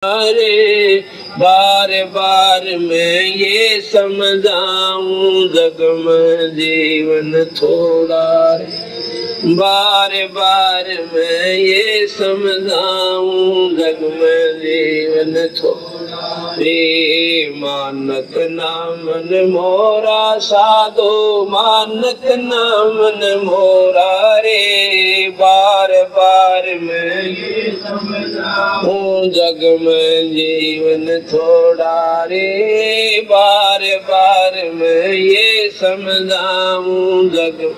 अरे बार बार मैं ये समझाऊं जग में जीवन थोड़ा रे। बार बार मैं ये समझाऊं जग में जीवन थोड़ा रे। मानक नामन मोरा साधो मानक नामन मोरा रे। बार बार मैं ये समझाऊं जग में जीवन थोड़ा रे। बार बार मैं ये समझाऊं जग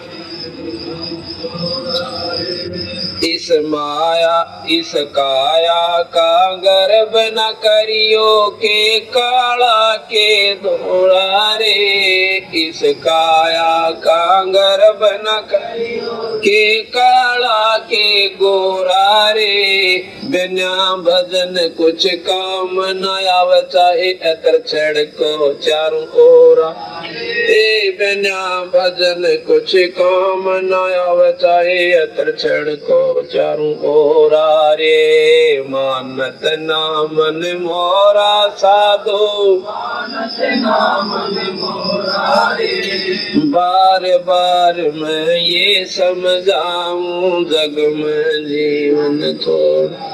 इस माया इस काया का गर्भ न करियो के काला के धोड़ा रे। इस काया का गर्भ न करियो के काला के गोरा रे। बिना भजन कुछ काम न आव चाहे अतर छड़ को चारों ओरा। बिना भजन कुछ काम न आव चाहे अतर छड़ को चारों ओरा रे। मानत नामन मोरा साधो मानत नामन मोरा रे। बार बार मैं ये समझाऊं जग में जीवन थोड़ा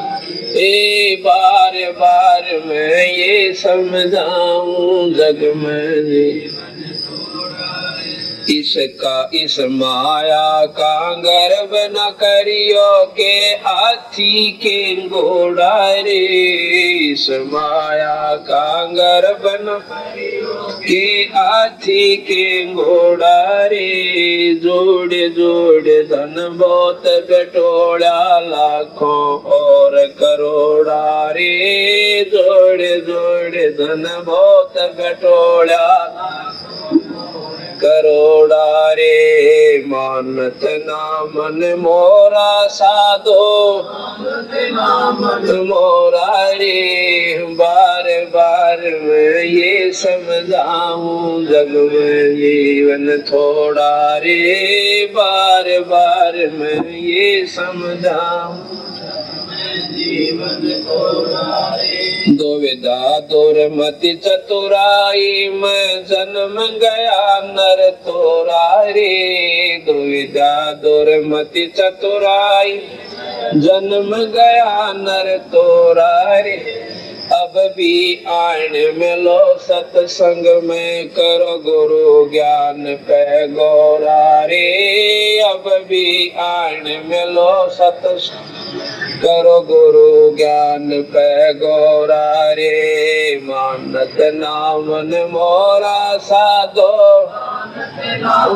बार बार मैं ये समझाऊं जग में जीवन इस माया का गर्भ न करियो के हाथी के घोड़ा रे। इस माया का गर्भ न करियो के हाथी के घोड़ा रे। जोड़े जोड़े धन बहुत बटोड़ा लाखों और करोड़ा रे। जोड़े जोड़े धन बहुत बटोड़ा करोड़ा रे। मानत नामन मोरा साधो नामन मोरा रे। बार बार मैं ये समझाऊं जग में जीवन थोड़ा रे। बार बार मैं ये समझाऊं जीवन थोड़ा रे। दुविधा दुर्मति चतुराई में जन्म गया नर तोरा रे। दुविधा दुर्मति चतुराई जन्म गया नर तोरा रे। अब भी आन मिलो सत्संग में करो गुरु ज्ञान पे गौरा रे। अब भी आन मिलो सत्संग करो गुरु ज्ञान पे गौरा रे। मानत नामन मोरा साधो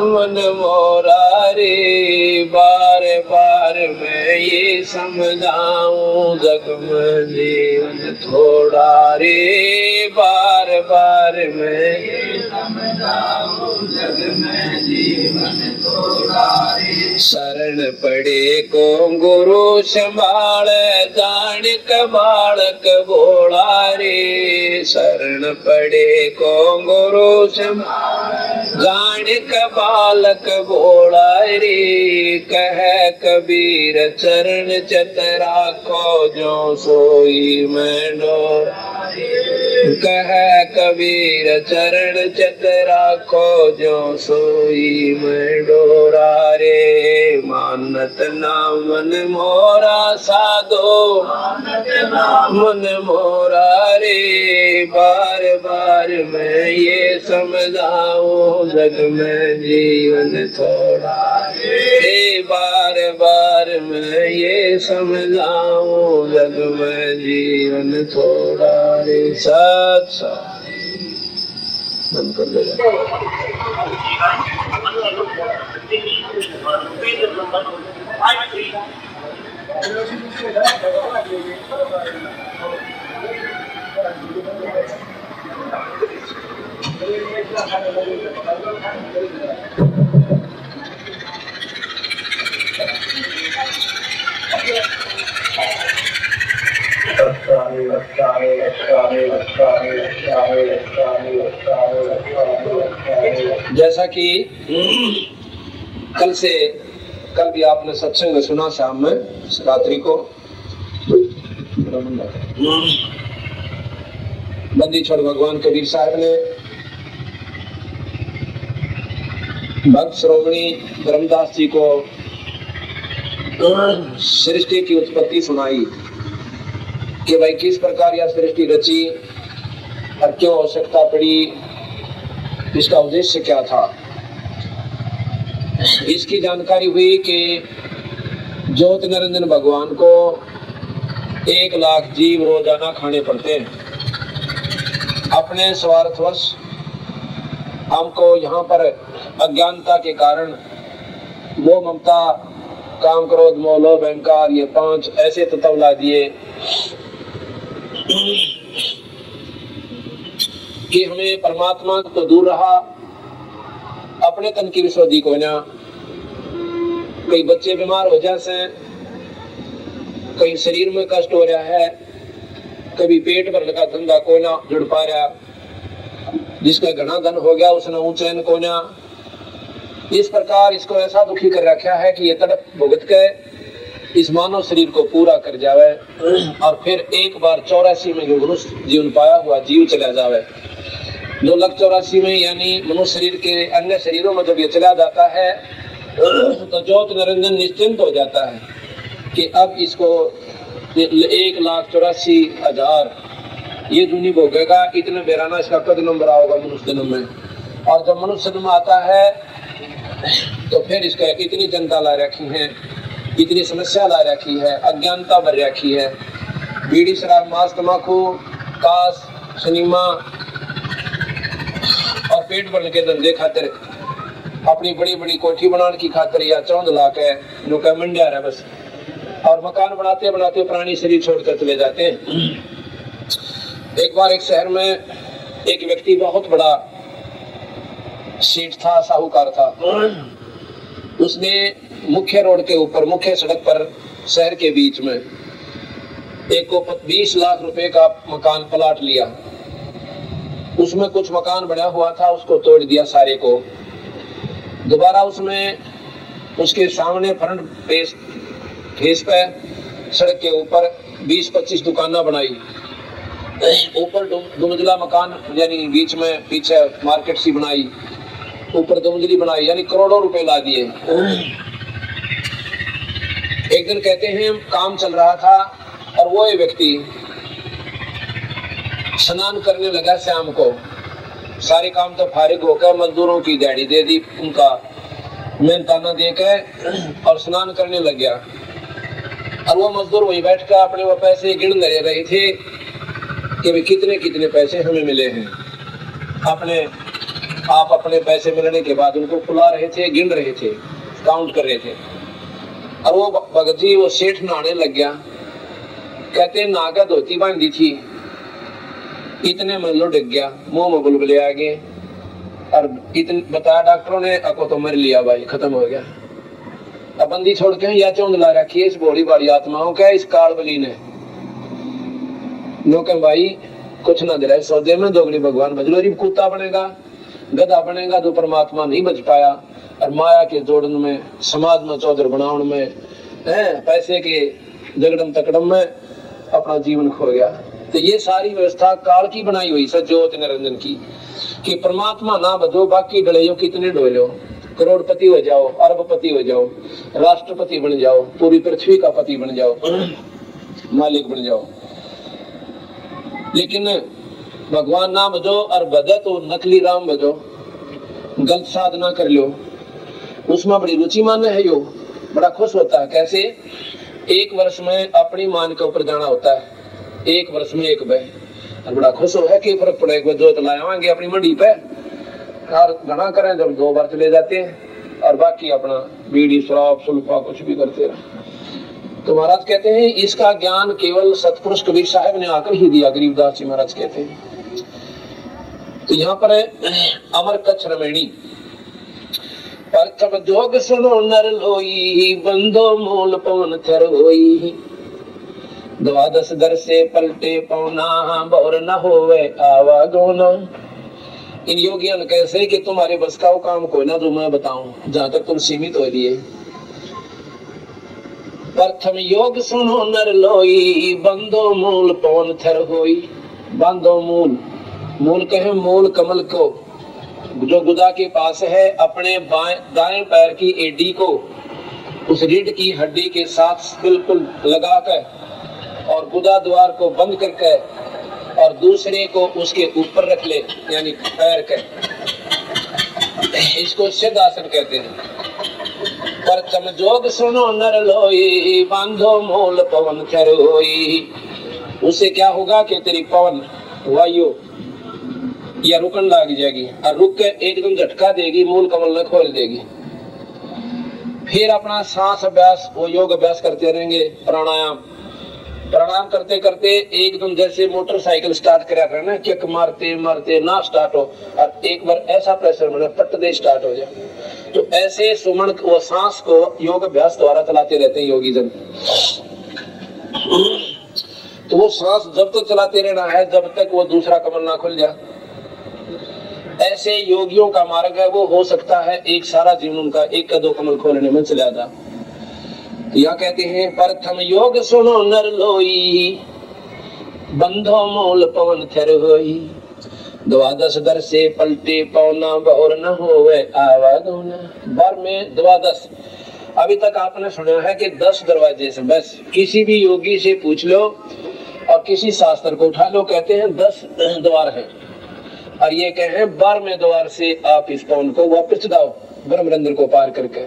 मन मोरा रे। बार बार मैं ये समझाऊं जग में जीवन थोड़ा रे। बार बार मैं ये समझाऊं जग में जीवन थोड़ा रे। शरण पड़े को गुरु संभाल जान का बालक बोला रे। शरण पड़े को गुरु संभाल जान का बालक बोला रे। कह कबीर चरण चित राखो जो सोई मैं डोरा। कह कबीर चरण चित राखो जो सोई मैं डोरा रे। मानत नामन मोरा साधो मन मोरा रे। बार बार मैं ये समझाऊं जग में जीवन थोड़ा रे। बार बार मैं ये समझाऊं जग में जीवन थोड़ा रे। सत सत बंद कर ले। जैसा कि कल भी आपने सत्संग सुना शाम में रात्रि को बंदी छोड़ भगवान कबीर साहब ने भक्त श्रोमणी धर्मदास जी को सृष्टि की उत्पत्ति सुनाई कि भाई किस प्रकार यह सृष्टि रची और क्यों आवश्यकता पड़ी, इसका उद्देश्य क्या था। इसकी जानकारी हुई कि ज्योति निरंजन भगवान को 1 लाख जीव रोजाना खाने पड़ते हैं। अपने स्वार्थवश हमको यहाँ पर अज्ञानता के कारण मोह ममता काम क्रोध मोह लोभ अहंकार ये 5 ऐसे तत्व ला दिए कि हमें परमात्मा तो दूर रहा, अपने तन की विशुद्धि को ना। कई बच्चे बीमार हो जाते हैं, कहीं शरीर में कष्ट हो रहा है, कभी पेट भरने का धंधा को ना जुड़ पा रहा, जिसका घना धन हो गया उसने ऊंचैन को ना। इस प्रकार इसको ऐसा दुखी कर रखा है कि ये तड़प भुगत के इस मानव शरीर को पूरा कर जावे और फिर एक बार 84 में जो मनुष्य जीवन पाया हुआ जीव चला जावे। 2,84,00,000 में यानी मनुष्य शरीर के अन्य शरीरों में जब ये चला जाता है तो ज्योति निरंजन निश्चिंत हो जाता है कि अब इसको 1,84,000 ये दुनी भोगेगा। इतने बेराना इसका कद नंबर आओगा मनुष्य जन्म में। और जब मनुष्य जन्म आता है तो फिर इसका इतनी जनता ला रखी है, इतनी समस्या ला रखी है, अज्ञानता भर रखी है। बीड़ी शराब मांस तंबाकू कास सिनेमा और पेट भरने के धंधे खातिर, अपनी बड़ी बड़ी कोठी बनाने की खातिर या चौंध ला के जो का मंडिया है बस, और मकान बनाते बनाते प्राणी शरीर छोड़कर चले जाते हैं। एक बार एक शहर में एक व्यक्ति बहुत बड़ा सेठ था, साहूकार था। उसने मुख्य रोड के ऊपर मुख्य सड़क पर शहर के बीच में एक को 20 लाख रुपए का मकान प्लाट लिया। उसमें कुछ मकान बना हुआ था, उसको तोड़ दिया सारे को। दोबारा उसमें उसके सामने फ्रंट फेस पे सड़क के ऊपर 20-25 दुकानें बनाई। ऊपर दुमजला मकान यानी बीच में पीछे मार्केट सी बनाई, ऊपर दुमजली बनाई, यानी करोड़ों रुपए ला दिए। एक दिन कहते हैं काम चल रहा था और वो ये व्यक्ति स्नान करने लगा शाम को। सारे काम तो फारिग होकर मजदूरों की दिहाड़ी दे दी, उनका मेहनताना देकर और स्नान करने लग गया। और वो मजदूर वही बैठ कर अपने वो पैसे गिन रहे थे कि भी कितने कितने पैसे हमें मिले हैं। आप अपने पैसे मिलने के बाद उनको खुला रहे थे, गिन रहे थे, काउंट कर रहे थे। और वो भगत जी वो सेठ नहाने लग गया। कहते नहा कर धोती बांधी थी, इतने में लो डिग गया, मुंह में बुलबुले आ गए और इतने बताया डॉक्टरों ने, आपको तो मर लिया भाई, खत्म हो गया। अब बंदी छोड़ के या चौंध ला रखी है इस बड़ी बड़ी आत्माओं का, इस काल बली ने। नो के भाई कुछ ना दे सौदे में दोगली भगवान बजलोरी कुत्ता बनेगा, गधा बनेगा तो परमात्मा नहीं बच पाया। और माया के जोड़न में, समाज में चौधर बनावन में, पैसे के जगड़म तकड़म में अपना जीवन खो गया। तो ये सारी व्यवस्था काल की बनाई हुई है ज्योति निरंजन की, कि परमात्मा ना बजो, बाकी डले जो कितने डोलो, करोड़पति हो जाओ, अरबपति हो जाओ, राष्ट्रपति बन जाओ, पूरी पृथ्वी का पति बन जाओ, मालिक बन जाओ, लेकिन भगवान ना बजो और बजा तो नकली राम बजो, गलत साधना कर लो, उसमें बड़ी रुचि माने है। यो बड़ा खुश होता है। कैसे? 1 वर्ष में अपनी मान के ऊपर जाना होता है, 1 वर्ष में 1 बार, और बड़ा खुश हो है कि फर्क पड़ेगा। जो लाएंगे अपनी मंडी पे और घना करें जब 2 बार चले जाते हैं और बाकी अपना बीड़ी शराब सुल्फा कुछ भी करते रहे। तो महाराज कहते हैं इसका ज्ञान केवल सतपुरुष कबीर साहब ने आकर ही दिया। गरीबदास जी महाराज कहते हैं। तो यहाँ पर अमर कच्छ रमणी प्रथम जोग सुनो नर लोई, बंदो मूल पवन थर होई, 12 दर से पलटे पौना, बोर न होवे आवागोना। इन योगियों ने कैसे कि तुम्हारे बस का काम कोई ना जो मैं बताऊं, जहां तक तुम सीमित हो लिए। प्रथम योग सुनो नर लोई, बंदो मूल पवन थर होई। बांधो मूल, मूल कहे मूल कमल को, जो गुदा के पास है, अपने दाएं पैर की एडी को उस रीढ़ की हड्डी के साथ बिल्कुल लगाकर और गुदा द्वार को बंद करके और दूसरे को उसके ऊपर रख ले, यानी पैर के, इसको सिद्धासन कहते हैं। पर तम जोग सुनो नर लोई, बांधो मूल पवन खरोई। उससे क्या होगा कि तेरी पवन वायु या रुकन लग जाएगी और रुक के एकदम झटका देगी, मूल कमल न खोल देगी। फिर अपना सांस अभ्यास, वो योग अभ्यास करते रहेंगे, प्राणायाम करते करते एकदम जैसे मोटरसाइकिल स्टार्ट करा कर ना, किक मारते मारते ना स्टार्ट हो और एक बार ऐसा प्रेशर मिले पट दे स्टार्ट हो जाए। तो ऐसे सुमन वो सांस को योग अभ्यास द्वारा चलाते रहते हैं योगी जन। तो वो सांस जब तक चलाते रहना है जब तक वो दूसरा कमल ना खुल जाए। ऐसे योगियों का मार्ग है, वो हो सकता है एक सारा जीवन उनका एक का दो कमल खोलने में चला जाता। तो यहाँ कहते हैं प्रथम योग सुनो नर लोई, बंधो मूल पवन थर होई। द्वादश दर से पलटे पौना बहुर न होवे आवागौना। बार में द्वादश, अभी तक आपने सुना है कि 10 दरवाजे से, बस किसी भी योगी से पूछ लो और किसी शास्त्र को उठा लो, कहते हैं 10 द्वार है। और ये कहे 12वें द्वार से आप इस पवन को वापस चढ़ाओ, ब्रह्मरंध्र को पार करके।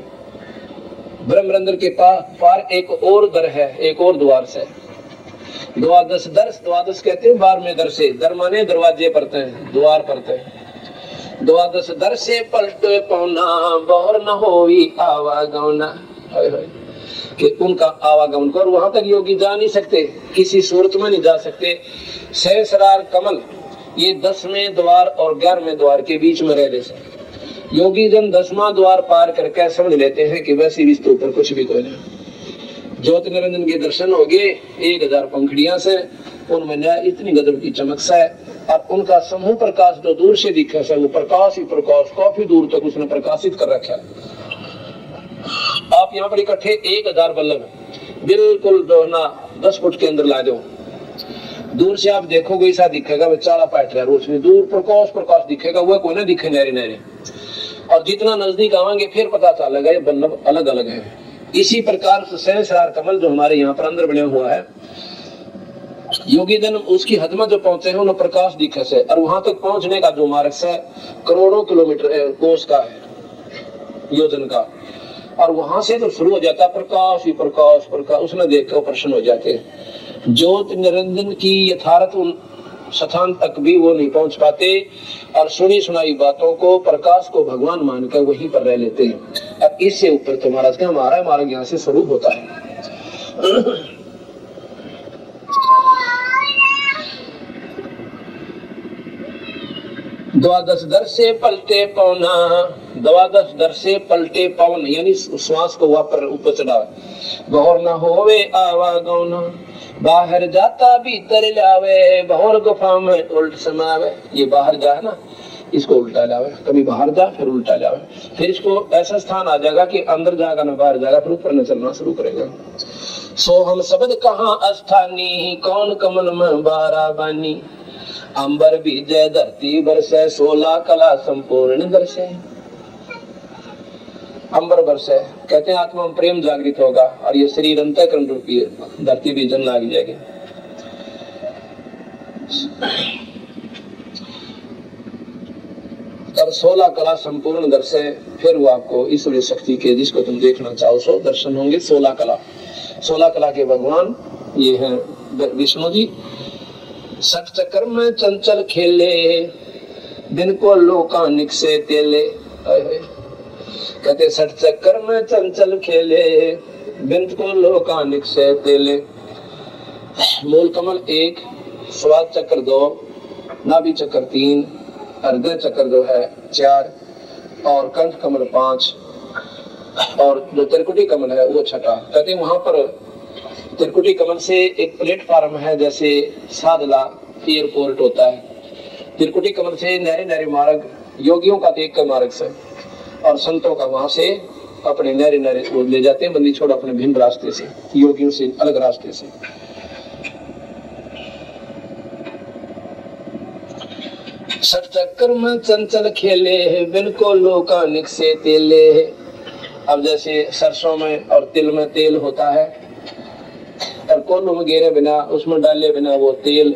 ब्रह्मरंध्र के पार एक और दर है, एक और द्वार से। द्वादश दर्श, द्वादश कहते हैं 12वें दर से, दर माने दरवाजे पड़ते हैं, द्वार पड़ते हैं। द्वादश दर से पलटे पौना बहुर न होई आवागमना, कि उनका आवागमन को, और वहां तक योगी जा नहीं सकते, किसी सूरत में नहीं जा सकते। सहस्रार कमल ये 10वें द्वार और 11वें द्वार के बीच में रह से योगी जन 10वां द्वार पार करके समझ लेते हैं कि वैसे इसके ऊपर कुछ भी कोई नहीं। ज्योति निरंजन के दर्शन हो गए 1000 पंखड़ियां से, उनमें इतनी गजब की चमक से, और उनका समूह प्रकाश जो दूर से दिखे से, वो प्रकाश ही प्रकाश काफी दूर तक उसने प्रकाशित कर रखा है। आप यहाँ पर इकट्ठे 1000 बल्लभ बिल्कुल जो ना 10 फुट के अंदर ला दो, दूर से आप देखोगे ऐसा दिखेगा चाला पाट रहा है रोशनी, दूर प्रकाश प्रकाश दिखेगा, वह कोई ना दिखे नहरे नहरे। और जितना नजदीक आवेंगे फिर पता चलेगा ये बल्लभ अलग अलग है। इसी प्रकार से सहस्रार कमल जो हमारे यहाँ पर अंदर बना हुआ है, योगी जन उसकी हद में जो पहुंचे हैं उन्हें प्रकाश दिखे से, और वहां तक पहुंचने का जो मार्ग से करोड़ों किलोमीटर कोस का है, योजन का, और वहां से तो शुरू हो जाता प्रकाश ही प्रकाश प्रकाश, उसने देख कर प्रसन्न हो जाते हैं। ज्योति निरंजन की यथार्थ स्थान तक भी वो नहीं पहुंच पाते, और सुनी सुनाई बातों को, प्रकाश को भगवान मानकर वहीं पर रह लेते हैं। अब इससे ऊपर तो महाराज का हमारा मार्ग यहाँ से शुरू होता है। द्वादश दर से पलटे पौना, द्वादश दर से पलटे पवन यानी श्वास को वापर ऊपर चढ़ा, बहुर न होवे आवागौना। बाहर जाता भीतर लावे, बहुर गुफा में उल्ट समावे। ये बाहर जा है ना, इसको उल्टा लावे, कभी बाहर जा फिर उल्टा लावे, फिर इसको ऐसा स्थान आ जाएगा कि अंदर जाएगा न बाहर जाएगा, फिर ऊपर न चलना शुरू करेगा। सो हम शब्द कहाँ अस्थानी, कौन कमल में बारा बानी। अंबर बीजे धरती बरसे, 16 कला संपूर्ण दर्शे। अंबर बरसे कहते हैं आत्मा में प्रेम जागृत होगा, और ये शरीर अंतःकरण रूपी धरती भी जल लाग जाएगी। तब 16 कला संपूर्ण दर्शे, फिर वो आपको ईश्वरीय शक्ति के जिसको तुम देखना चाहो सो दर्शन होंगे। 16 कला के भगवान ये है विष्णु जी। सठ चक्र में चंचल खेले, दिन को लोकानिक से तेले। कहते सठ चक्कर में चंचल खेले, दिन को लोकानिक से तेले। मूल कमल 1, स्वाद चक्र 2, नाभि चक्र 3, हृदय चक्र जो है 4, और कंठ कमल 5, और जो त्रिकुटी कमल है वो 6। कहते वहां पर त्रिकुटी कमल से एक प्लेटफार्म है, जैसे सादला एयरपोर्ट होता है। त्रिकुटी कमल से नहरे नहरे मार्ग, योगियों का देख कर मार्ग से, और संतों का वहां से अपने नहरे नहरे ले जाते हैं, बंदी छोड़ अपने भिन्न रास्ते से, योगियों से अलग रास्ते से। सट चक्कर में चंचल खेले है, बिन को लोकानिक से तेले है। अब जैसे सरसों में और तिल में तेल होता है, और कोल्हू में गेरे बिना, उसमें डाले बिना वो तेल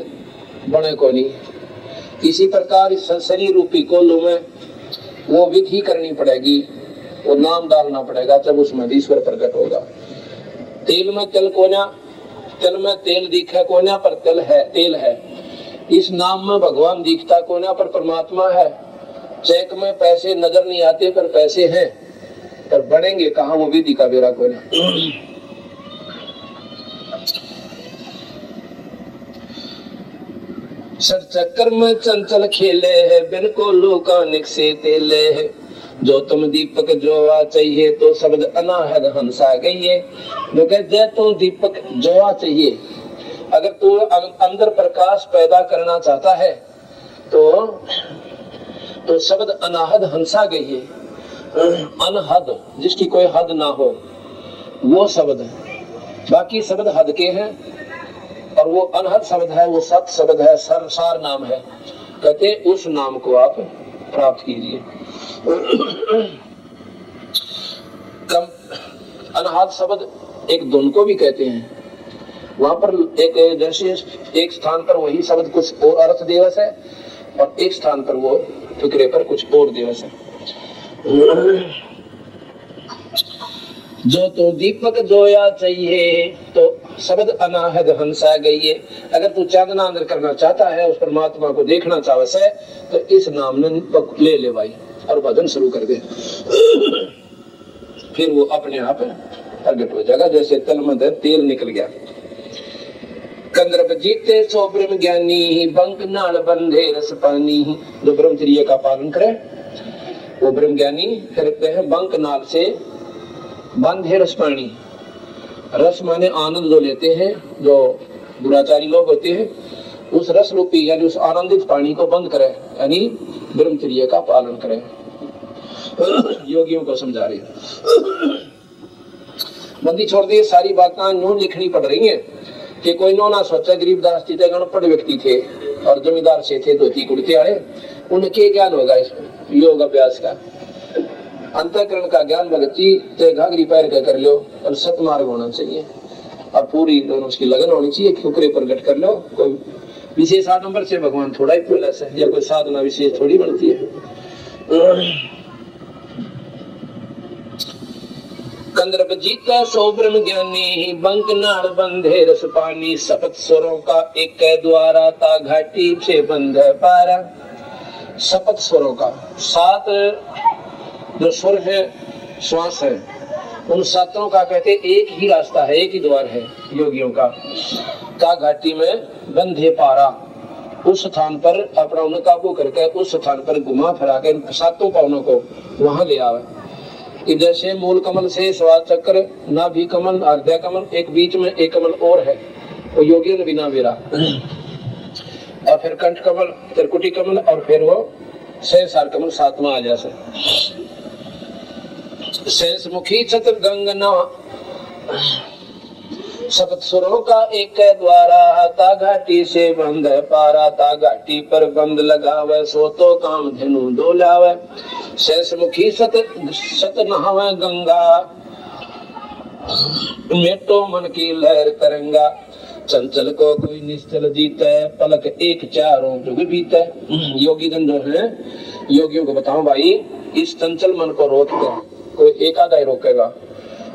बने को नहीं। इसी प्रकार शरीर रूपी कोल्हू में वो विधि करनी पड़ेगी, वो नाम डालना पड़ेगा, तब उसमें ईश्वर प्रकट होगा। तेल में तिल कोना, तिल में तेल दिखे कोना पर तिल है, तेल है। इस नाम में भगवान दिखता कोना पर परमात्मा है। चेक में पैसे नजर नहीं आते पर पैसे हैं, पर बढ़ेंगे कहाँ, वो विधि का बेरा कोना। सर चक्कर में चंचल खेले है, बिन को लोकानिक से तेले है। जो तुम दीपक जोआ चाहिए तो शब्द अनाहद हंसा गई है। जो कहते तुम दीपक जोआ चाहिए, अगर तू अंदर प्रकाश पैदा करना चाहता है तो शब्द अनाहद हंसा गई है। अनहद जिसकी कोई हद ना हो वो शब्द है, बाकी शब्द हद के हैं, और वो अनहद शब्द है, वो सत शब्द है, सार नाम है। कहते उस नाम को आप प्राप्त कीजिए। अनहद शब्द एक धुन को भी कहते हैं। वहां पर एक जैसे एक स्थान पर वही शब्द कुछ और अर्थ दिवस है, और एक स्थान पर वो फिक्रे पर कुछ और दिवस है। जो तो दीपक जोया चाहिए तो शब्द अनाहद हंसा गई है। अगर तू चांदना अंदर करना चाहता है, उस परमात्मा को देखना चाहता है, तो इस नाम ने ले ले भाई और भजन शुरू कर दे। फिर वो अपने आप प्रकट हो जाएगा, जैसे तल में तेल निकल गया। कंदर्प जीते सो ब्रह्म ज्ञानी, बंक नाल बंधे रस पानी। जो ब्रह्मचर्य का पालन करे वो ब्रह्म ज्ञानी। कहते हैं बंक नाल से बंधे रस पानी। रस माने आनंद जो लेते हैं, जो दुराचारी लोग होते हैं, उस रस रूपी यानी उस आनंदित पानी को बंद करे, यानी ब्रह्मचर्य का पालन करे। योगियों को समझा रही है। बंदी छोड़ दी, सारी बातें यूं लिखनी पड़ रही हैं कि कोई नो ना सोचा। गरीबदास जी गणपढ़ व्यक्ति थे और जमींदार से थे, धोती कुर्ते वाले। उनके ज्ञान होगा इस योग अभ्यास का, अंतःकरण का ज्ञान भगत जी ते घाघरी पैर के कर लो, और सतमार्ग होना चाहिए, और पूरी दोनों उसकी लगन होनी चाहिए। खुकरे प्रकट कर लो। कोई विशेष आडंबर से भगवान थोड़ा ही प्लस है, या कोई साधना विशेष थोड़ी बनती है। कंदर्प जीता सो ब्रह्म ज्ञानी, बंक नाल बंधे रस पानी। सपत स्वरों का एक द्वारा, ता घाटी से बंध पारा। सपत स्वरों का, सात जो स्वर है, श्वास है, उन सातों का कहते एक ही रास्ता है, एक ही द्वार है योगियों का। ता घाटी में बंधे पारा, उस स्थान पर अपना उन्हें काबू करके उस स्थान पर घुमा फिरा के सातों पावनों को वहां ले आवे। जैसे मूल कमल से श्वास चक्र, नाभि कमल, हृदय कमल, एक बीच में एक कमल और है, वो योगियों ने बिना मेरा, और फिर कंठ कमल, त्रिकुटी कमल, और फिर वो सहस्रार कमल सातवां आ जाए। शेष मुखी छत्र गंगना, सप्त सुरों का एक द्वारा, ता घाटी से बंद पारा। ता घाटी पर बंद लगावे, सो तो काम धेनु डोलावे। शेष मुखी सत नहावे गंगा, मेटो मन की लहर तरंगा। चंचल को कोई निश्चल जीते, पलक एक चारों जुग बीते। योगी जन जो है, योगियों को बताओ भाई, इस चंचल मन को रोक दो, कोई एक आधा ही रोकेगा।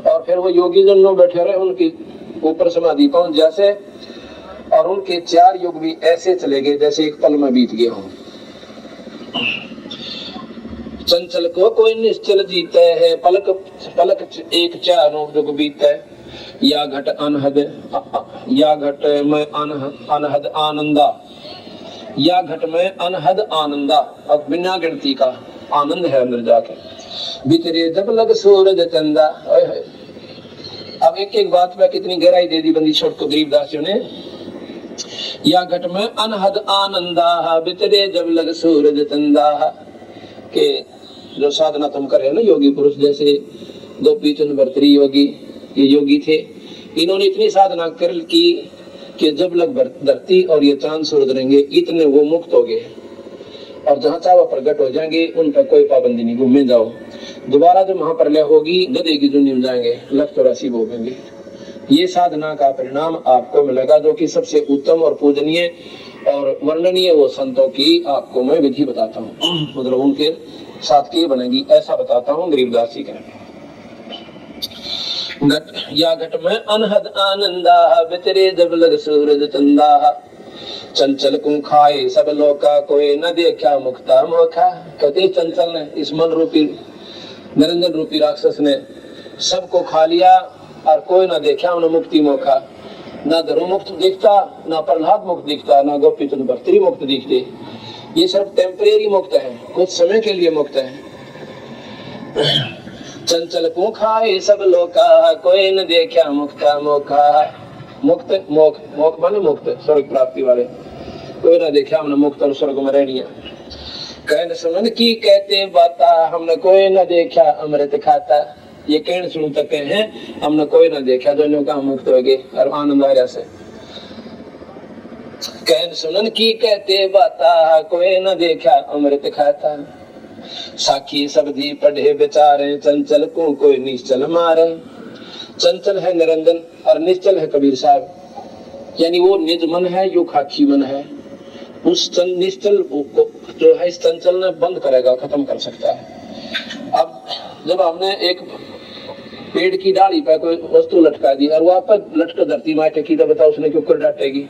और फिर वो योगी जन लोग बैठे रहे, उनकी ऊपर समाधि पहुंच जैसे, और उनके चार युग भी ऐसे चले गए जैसे एक पल में बीत गए हों। चंचल को कोई निश्चल जीते है, पलक पलक एक चारों जुग बीते। या घट अनहद, या घट में अनहद आनंदा, या घट में अनहद आनंदा। अब बिना गिनती का आनंद है अंदर जाके। भीतरे जब लग सूरज चंदा। अब एक एक बात में कितनी गहराई दे दी बंदी छोड़ को गरीबदासियों ने। या घट में अनहद आनंदा, भीतरे जब लग सूरज चंदा। के जो साधना तुम कर रहे हो ना योगी पुरुष, जैसे गोपीचंद भर्तृहरि योगी, ये योगी थे, इन्होंने इतनी साधना कर की कि जब लग धरती और ये चांद सूरज रहेंगे, इतने वो मुक्त हो गए। और जहाँ चाहो प्रकट हो जाएंगे, उन पर कोई पाबंदी नहीं, घूमे जाओ। दोबारा जब महाप्रलय होगी गधे की दुनिया में जाएंगे, 184 भोगेंगे। ये साधना का परिणाम आपको मिलेगा, जो कि सबसे उत्तम और पूजनीय और वर्णनीय वो संतों की आपको मैं विधि बताता हूँ, मतलब उनके साथ की बनेगी ऐसा बताता हूँ। गरीबदास जी का घट या घट में अनहद आनंदा, बितरे जब लग सूरज चंदा, चंचल को खाए सब लोका, कोई न देखा मुक्ता मोखा। कहते चंचल ने, इस मन रूपी निरंजन रूपी राक्षस ने सबको खा लिया और कोई ना देखा उन्हें मुक्ति मौका। ना धर्म मुक्त दिखता, ना प्रहलाद मुक्त दिखता, ना गोपी चंद भर्तरी मुक्त दिखते। ये सब टेम्परेरी मुक्त है, कुछ समय के लिए मुक्त है। चंचल को खाए सब लोका, कोई न देखा मुक्ता मौका। मुक्त मोख, मोख माने मुक्त, स्वर्ग प्राप्ति वाले। कोई ना देखा हमने मुक्त और स्वर्ग में रह लिया। कहन सुनन की कहते बाता, हमने कोई न देखा अमृत खाता। ये कहन सुन तक हैं, हमने कोई न देखा, दोनों का मुक्त हो गए और आनंद आ रहा से। कहन सुनन की कहते बाता, कोई न देखा अमृत खाता। साखी सब्जी पढ़े बेचारे, चंचल को कोई निश्चल मारे। चंचल है निरंजन और निश्चल है कबीर साहब, यानी वो निज मन है, यो खाकी मन है। उस निश्चल को जो है इस चंचल ने बंद करेगा, खत्म कर सकता है। अब जब हमने एक पेड़ की डाली पर कोई वस्तु लटका दी और वहां पर लटकर धरती माँ टेकी, तो बताओ उसने क्यों कर डांटेगी?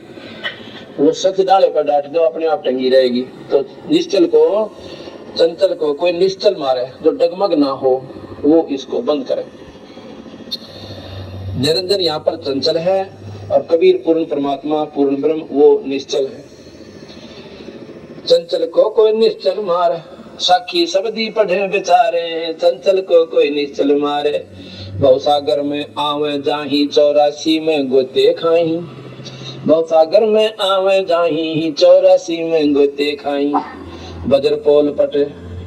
वो सच डाले पर डांट दो, अपने आप टंगी रहेगी। तो निश्चल को, चंचल को कोई निश्चल मारे जो डगमग ना हो, वो इसको बंद करे। निरंजन यहाँ पर चंचल है और कबीर पूर्ण परमात्मा पूर्ण ब्रह्म वो निश्चल है। चंचल को कोई निश्चल मारे, साखी सब्जी पढ़े बेचारे, चंचल को कोई निश्चल मारे। भवसागर में आवे जाही, 84 में गोते खाई। भवसागर में आवे जाही, 84 में गोते खाई। बजर पोल पट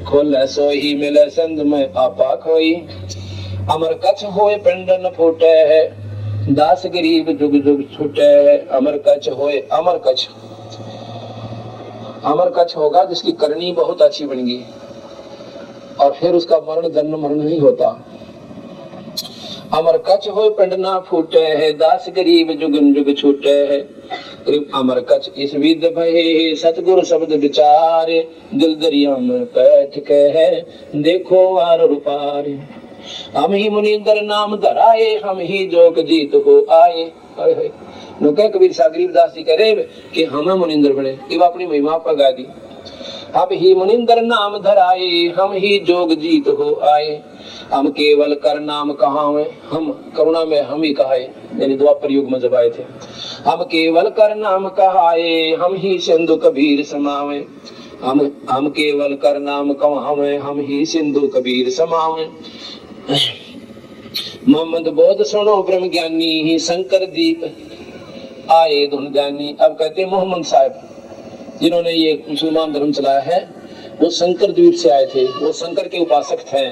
खोले सोही, मिले संग में आपा खोई। अमर कच्छ होए पिंड न फूटे है, दास गरीब जुग जुग छूटे है। अमर कच्छ होए, अमर कच्छ, अमर कच्छ होगा जिसकी करनी बहुत अच्छी बनेगी और फिर उसका मरण जन्म मरण नहीं होता। अमर कच्छ होए पिंड ना फूटे है, दास गरीब जुग जुग छूटे है। अमर कच्छ इस विद भये, सतगुरु शब्द विचारे। दिल दरिया में बैठ के है, देखो वार रूपारे। हम ही मुनिंदर नाम धराए, हम ही जोग जीत हो आए। कबीर साहब गरीबदास जी कह रहे कि हमें मुनिंदर बने, ये अपनी महिमा पर गा दी। हम ही मुनिंदर नाम धराए, हम ही जोग जीत हो आए। हम केवल कर नाम कहावे, हम करुणा में हम ही कहाए, यानी द्वापर युग में जब आए थे। हम केवल कर नाम कहाए, हम ही सिंधु कबीर समावे। हम केवल कर नाम कहावे, हम ही सिंधु कबीर समावे। मोहम्मद बोध सुनो ब्रह्म ज्ञानी, शंकर दीप आए धुन जानी। अब कहते मोहम्मद साहब जिन्होंने ये मुसलमान धर्म चलाया है, वो शंकर द्वीप से आए थे। वो शंकर के उपासक थे,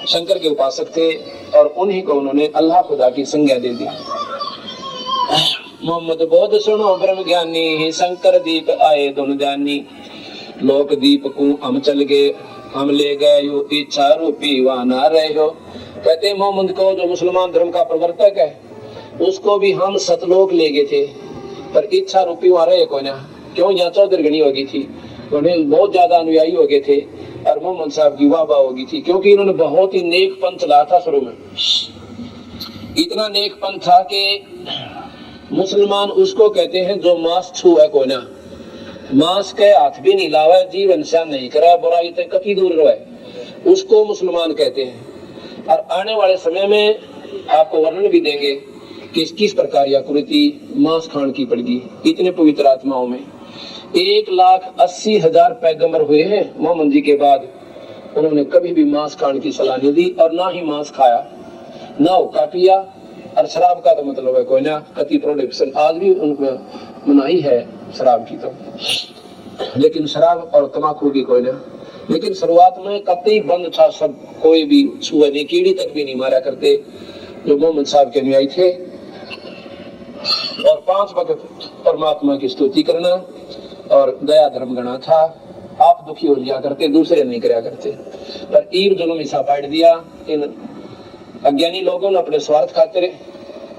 शंकर के उपासक थे और उन्हीं को उन्होंने अल्लाह खुदा की संज्ञा दे दी। मोहम्मद बोध सुनो ब्रह्म ज्ञानी, शंकर दीप आए धुन जानी। लोक दीप को हम चल गए, हम ले गए यो इच्छा रूपी वहां ना रहे हो। कहते मोहम्मद को जो मुसलमान धर्म का प्रवर्तक है, उसको भी हम सतलोक ले गए थे, पर इच्छा रूपी वहां रहे कोई ना। क्यों? यहाँ चौधरगणी हो गई थी, उन्हें बहुत ज्यादा अनुयायी हो गए थे और मोहम्मद साहब की वाह हो गई थी, क्योंकि इन्होंने बहुत ही नेक पंथ चलाया था। शुरू में इतना नेक पंथ था कि मुसलमान उसको कहते हैं जो मांस छुए कोई ना, मांस के हाथ भी नहीं लावे, जीवन से नहीं करे, बुराई से कभी दूर रहे, उसको मुसलमान कहते हैं। और आने वाले समय में आपको वर्णन भी देंगे कि किस प्रकार यह कुरीति मांस खान की पड़गी। इतने पवित्र आत्माओं में 1,80,000 पैगंबर हुए हैं मोहम्मद जी के बाद, उन्होंने कभी भी मांस खान की सलाह नहीं दी और ना ही मांस खाया, ना हुक्का पिया। और शराब का तो मतलब है कोई ना, कति प्रोडक्शन आज भी उनको मनाही है शराब की, तो लेकिन शराब और तम्बाकू की कोई ना। लेकिन शुरुआत में कतई बंद था सब, कोई भी छुआ नहीं, कीड़ी तक भी नहीं मारा करते जो मोहम्मद साहब के अनुयायी थे। और 5 वक्त परमात्मा की स्तुति करना और दया धर्म गणा था। आप दुखी हो लिया करते, दूसरे नहीं कराया करते। पर ईब जुल्म हिस्सा पाट दिया इन अज्ञानी लोगों ने अपने स्वार्थ खातिर।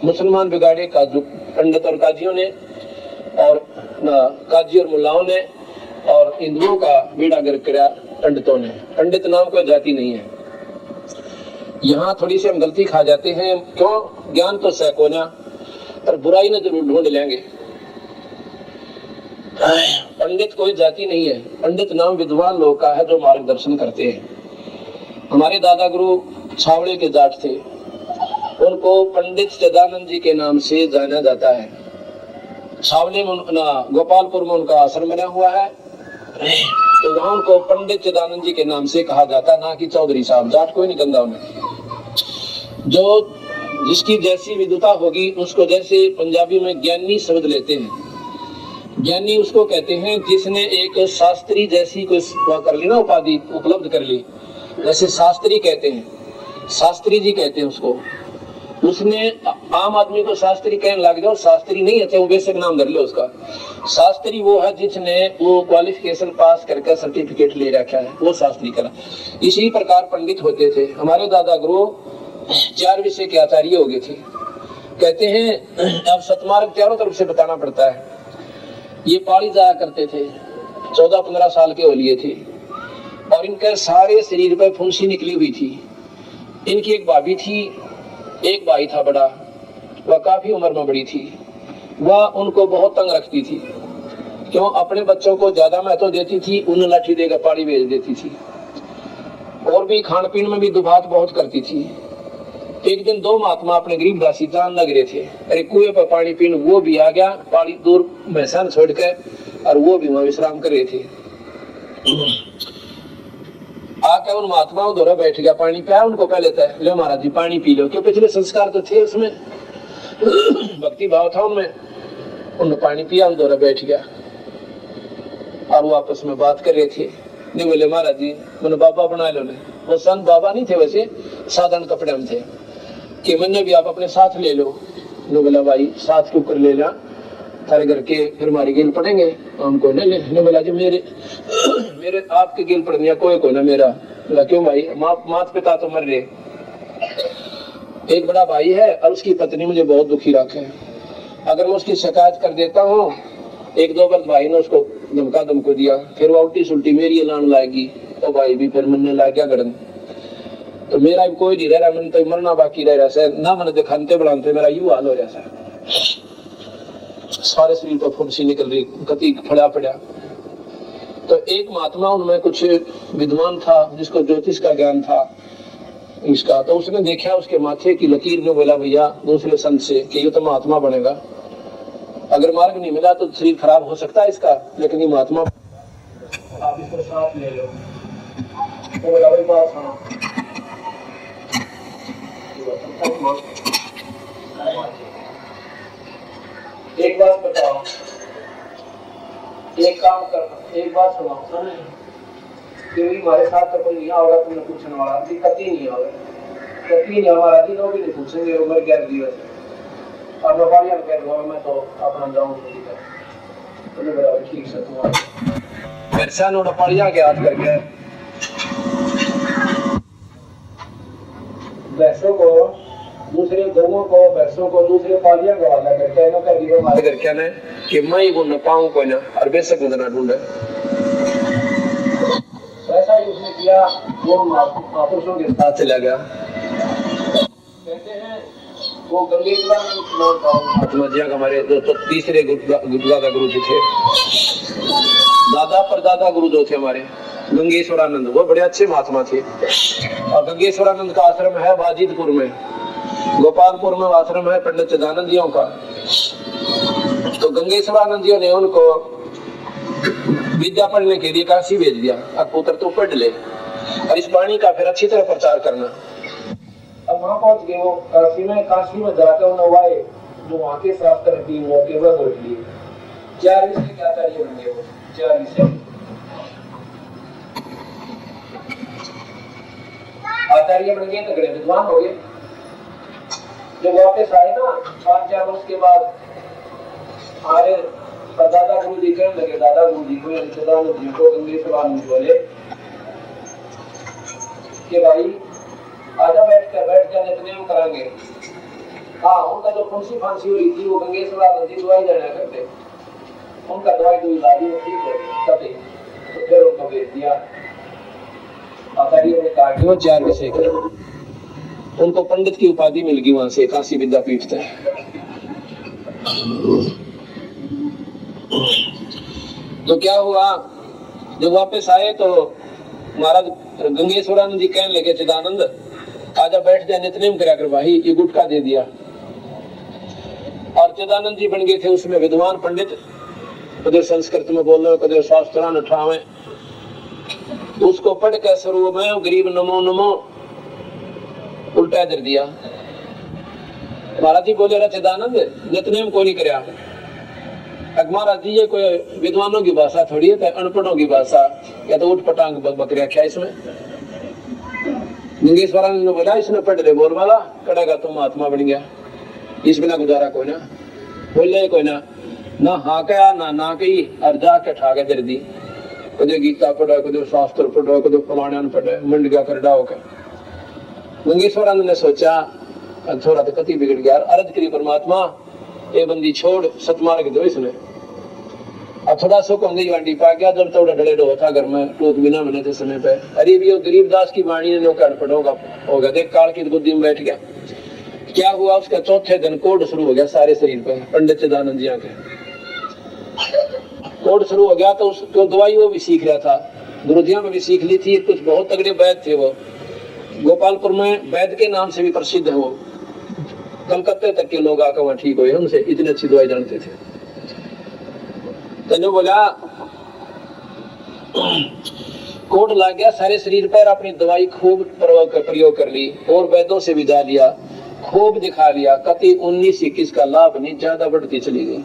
मुसलमान बिगाड़े काजू पंडित और काजियों ने, और काजी और मुल्लाओं ने, और हिंदुओं का बेड़ा गर्क किया पंडितों ने। पंडित नाम कोई जाति नहीं है। यहाँ थोड़ी सी हम गलती खा जाते हैं। क्यों? ज्ञान तो सैकों ना, पर बुराई ने जरूर ढूंढ लेंगे। पंडित कोई जाति नहीं है। पंडित नाम विद्वान लोग का है जो मार्गदर्शन करते हैं। हमारे दादा गुरु छावड़े के जाट थे, उनको पंडित सदानंद जी के नाम से जाना जाता है। छावले में गोपालपुर में उनका आश्रम बना हुआ है, तो वहां उनको पंडित सदानंद जी के नाम से कहा जाता, ना कि चौधरी साहब। जाट कोई नहीं गंदा उन्हें। जो जिसकी जैसी विद्वता होगी उसको, जैसे पंजाबी में ज्ञानी शब्द लेते हैं, ज्ञानी उसको कहते हैं जिसने एक शास्त्री जैसी कोई कर ली ना, उपाधि उपलब्ध कर ली। जैसे शास्त्री कहते हैं, शास्त्री जी कहते हैं उसको। उसने आम आदमी को शास्त्री कहने लग जाओ, शास्त्री नहीं है, वो बेसिक नाम धर लो उसका। शास्त्री वो है जिसने वो क्वालिफिकेशन पास करके सर्टिफिकेट ले रखा है, वो शास्त्री करा। इसी प्रकार पंडित होते थे। हमारे दादा गुरु 4 विषय के आचार्य हो गए थे। कहते हैं अब सतमार्ग चारों तरफ से बताना पड़ता है। ये पाड़ी जाया करते थे, 14-15 साल के हो लिए थे, और इनके सारे शरीर पर फुंसी निकली हुई थी। इनकी एक भाभी थी, एक भाई था बड़ा, वह काफी उम्र में बड़ी थी। वह उनको बहुत तंग रखती थी। क्यों? अपने बच्चों को ज्यादा महत्व देती थी, उन्हें लाठी देकर पाड़ी भेज देती थी, और भी खान पीन में भी दुभात बहुत करती थी। एक दिन 2 महात्मा अपने गरीब दासी जान लग रहे थे। अरे कुएं पर पानी पीने वो भी आ गया, पानी दूर मैसान छोड़ के, और वो भी वहां विश्राम कर रहे थे। आके उन महात्माओं द्वारा बैठ गया, पानी पिया उनको। कह लेता है, लो महाराज जी पानी पी लो। क्यों? पिछले संस्कार तो थे उसमें, भक्ति भाव था उनमें। उन्होंने पानी पिया, उन द्वारा बैठ गया, और वो आपस में बात कर रहे थे। नहीं बोले महाराज जी मैंने बाबा बना लो। वो संत बाबा नहीं थे, वैसे साधारण कपड़े में थे। कि मैंने भी आप अपने साथ ले लो। नो बोला भाई साथ क्यों कर ले जा, थारे घर के फिर हमारी गेल पड़ेंगे, हमको न ले। ने बोला जी मेरे आपके गेल पड़ने कोई को ना मेरा। बोला क्यों भाई? माता पिता तो मर रहे, एक बड़ा भाई है और उसकी पत्नी मुझे बहुत दुखी रखे है। अगर मैं उसकी शिकायत कर देता हूँ, 1-2 बार भाई ने उसको धमका दिया, फिर वो उल्टी सुल्टी मेरी लान लाएगी, तो भाई भी फिर मनने लग गया गड़न। तो मेरा भी कोई नहीं रह रहा, मैंने तो मरना बाकी रह रहा है ना। मैंने दिखाते बढ़ाते मेरा यू हाल हो रहा है। सारे शरीर पर फुंसी निकल रही, कति फड़ा पड़ा। तो एक महात्मा उनमें कुछ विद्वान था, जिसको ज्योतिष का ज्ञान था इसका। तो उसने देखा उसके माथे की लकीर में, बोला भैया दूसरे संत से कि ये तो महात्मा बनेगा। अगर मार्ग नहीं मिला तो शरीर खराब हो सकता है इसका, लेकिन ये महात्मा आप इसको साथ ले लो। तो बोला भाई बात सुनो, एक बात बताओ, एक काम करना, एक बात सुनाओ, क्योंकि हमारे साथ तो कोई नहीं होगा, तुमने पूछने वाला दिक्कत ही नहीं होगा, कभी नहीं हमारा दिन भी नहीं पूछेंगे उम्र 11 दिवस। अब व्यापारियों कह दूंगा मैं तो अपना जाऊँ तो ठीक से तुम्हारा वैसा नोट व्यापारियों के हाथ करके भैंसों को दूसरे गौओं को, भैंसों को दूसरे पालियां का वाला करके इन्हों का जीवन हमारे घर क्या है कि मैं ही वो न पाऊं कोई ना, और बेशक मुझे ना ढूंढे। वैसा ही उसने किया, वो महापुरुषों के साथ चला गया। कहते हैं वो गंगेश्वर का हमारे जो तीसरे गुरुद्वारा का गुरु जी थे, दादा परदादा गुरु जो थे हमारे गंगेश्वरानंद, वो बड़े अच्छे महात्मा थे। और गंगेश्वरानंद का आश्रम है वाजिदपुर में, गोपालपुर में आश्रम है पंडित सदानंद जियों का। तो गंगेश्वरानंद जियों ने उनको विद्या पढ़ने के लिए काशी भेज दिया, अब पुत्र तो पढ़ ले और इस वाणी का फिर अच्छी तरह प्रचार करना। अब वहां पहुंच गए वो काशी में जाकर उन्होंने जो वहां के शास्त्र 3 मौके वह बोल लिए। 4 विषय के आचार्य बन गए वो, 4 विषय आचार्य बन गए, तगड़े विद्वान हो गए। जब वापस आए ना 5-4 वर्ष के बाद, हमारे पर दादा गुरु जी कहने लगे, दादा गुरु जी को सदानंद जी को गंगेश्वरानंद जी बोले कि भाई आजा बैठ जा नित्यनेम करांगे। हाँ, उनका जो फुंसी फांसी हो रही थी वो गंगेश्वरानंद जी दवाई देना करते, उनका दवाई दुई लादी ठीक हो गई। तो फिर उनको भेज दिया आचार्यों ने कहा कि वो 4 विषय करें। उनको पंडित की उपाधि मिल गई वहां से, काशी विद्यापीठ से। तो क्या हुआ, जब वापस आए तो महाराज गंगेश्वरानंद जी कहने लगे, चिदानंद आजा बैठ जा नित्यनेम करा कर। भाई ये गुटखा दे दिया। और चिदानंद जी बन गए थे उसमें विद्वान पंडित, कदर संस्कृत में बोल रहे, कदर शास्त्रान उठावे। उसको पढ़ के स्वरूप में गरीब नमो नमो उल्टा दे दिया। महाराज जी बोले, चिदानंद नित्यनेम को नहीं करया। महाराज जी ये कोई विद्वानों की भाषा थोड़ी है, अनपढ़ों की भाषा, या तो उठ पटांग बकरिया क्या इसमें। गंगेश्वरानंद ने बोला, इसने पढ़ रहे बोल वाला कड़ेगा तुम महात्मा बन गया, इस बिना गुजारा कोई ना। बोले कोई ना हाँ क्या ना कही और जाके ठाके दे दी। कदे गीता पढ़ो, कदे शास्त्र पढ़ो, कदे प्रमाणन पढ़े, मंड गया कर डाओ के। गंगेश्वरानंद ने सोचा थोड़ा तो कति बिगड़ गया, अर्ज करी परमात्मा ये बंदी छोड़, सतमार्ग दो इसने। अब थोड़ा सुख होंगे वांडी पा गया, जब थोड़ा डले डो था घर में टूक बिना बने थे समय पे। अरे भी गरीबदास की वाणी ने नौका पढ़ोगा होगा, देख काल की बुद्धि में बैठ गया। क्या हुआ, उसका चौथे दिन कोड शुरू हो गया सारे शरीर पे। पंडित चिदानंद जी के कोड शुरू हो गया, तो उसको दवाई वो भी सीख रहा था, गुरुजियों में भी सीख ली थी। कुछ बहुत तगड़े वैद्य थे वो, गोपालपुर में वैद्य के नाम से भी प्रसिद्ध है वो। कलकत्ते तक के लोग आकर वहां ठीक हुए उनसे, इतनी अच्छी दवाई जानते थे। तो बोला कोड लग गया सारे शरीर पर, अपनी दवाई खूब प्रयोग कर ली और वैद्यों से भी जा लिया, खूब दिखा लिया, कति 19-21 का लाभ नहीं, ज्यादा बढ़ती चली गई।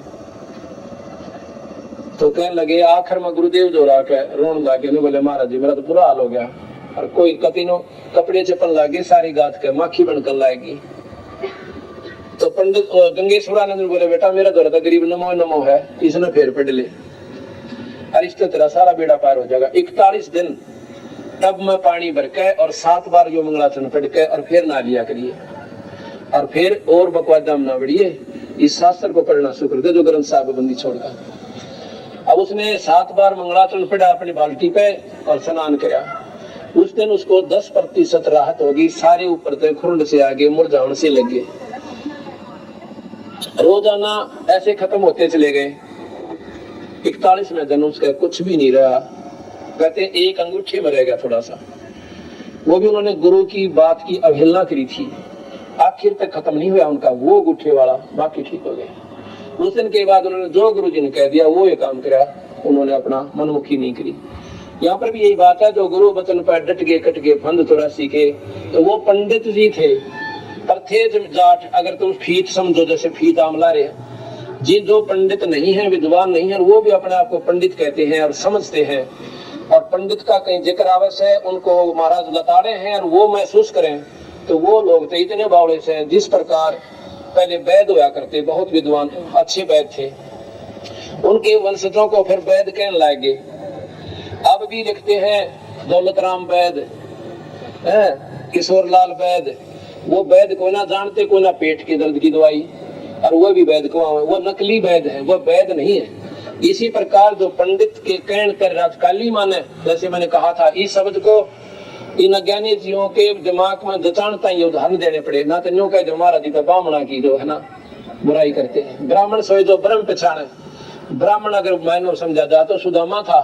तो कहने लगे, आखिर में गुरुदेव जो रहा रोन लागे, बोले महाराज जी मेरा तो बुरा हाल हो गया, और कोई कति नो कपड़े चपन लागे सारी गात के माखी बनकर लाएगी। तो पंडित गंगेश्वरानंद बोले, बेटा मेरा तो रहता गरीब नमो नमो है, इसने फेर पढ़ ले, अरिष्ट तेरा सारा बेड़ा पार हो जाएगा। 41 दिन तब मैं पानी भर के और 7 बार जो मंगलाचरण पढ़ के और फिर ना लिया करिए, और फिर और बकवादाम ना बढ़िए, इस शास्त्र को पढ़ना शुरू कर दे जो ग्रंथ साहब बंदी छोड़कर। अब उसने 7 बार मंगलाचरण पढ़ा अपनी बाल्टी पे और स्नान किया। उस दिन उसको 10% राहत होगी, सारे ऊपर से खुरंड से आगे मुरझाने से लगे। रोजाना ऐसे खत्म होते चले गए। 41वें दिन उसका कुछ भी नहीं रहा, कहते एक अंगूठे में रह गया थोड़ा सा, वो भी उन्होंने गुरु की बात की अवहेलना करी थी, आखिर तक खत्म नहीं हुआ उनका वो अंगूठे वाला, बाकी ठीक हो गए। उस दिन के बाद उन्होंने जो गुरु जी ने कह दिया वो ये काम करा, उन्होंने अपना मनमुखी नहीं करी। यहाँ पर भी यही बात है, जो गुरु वचन पर डट गए कट गए फंद थोड़ा सीखे, तो वो पंडित जी थे पर थे जाट। अगर तुम फीत समझो, जैसे फीत आमला रहे, जी जो पंडित नहीं है, विद्वान नहीं है, वो भी अपने आप को पंडित कहते हैं और समझते हैं, और पंडित का कहीं जिक्र आवश्य है, उनको महाराज लताड़े हैं और वो महसूस करें, तो वो लोग तो इतने बावड़े से हैं। जिस प्रकार पहले वैद्य हुआ करते, बहुत विद्वान अच्छे वैद्य थे, उनके वंशजों को फिर वैद्य कहने लगे। अब भी लिखते हैं दौलत राम वैद्य, किशोर लाल वैद्य, वो वैद्य को ना जानते, को ना पेट के दर्द की दवाई, और वो भी वैद्य को वो नकली वैद्य है, वो वैद्य नहीं है। इसी प्रकार जो पंडित के कहने पर राजकाली माने, जैसे मैंने कहा था, इस शब्द को इन अज्ञानी जीवों के दिमाग में दचाणता ही उदाहरण देने पड़े। ना तो न्यू कह जो हमारा जी ब्राह्मणा की जो है ना बुराई करते हैं, ब्राह्मण सोए जो ब्रह्म पहचाने। ब्राह्मण अगर मायनो समझा जाए तो सुदामा था,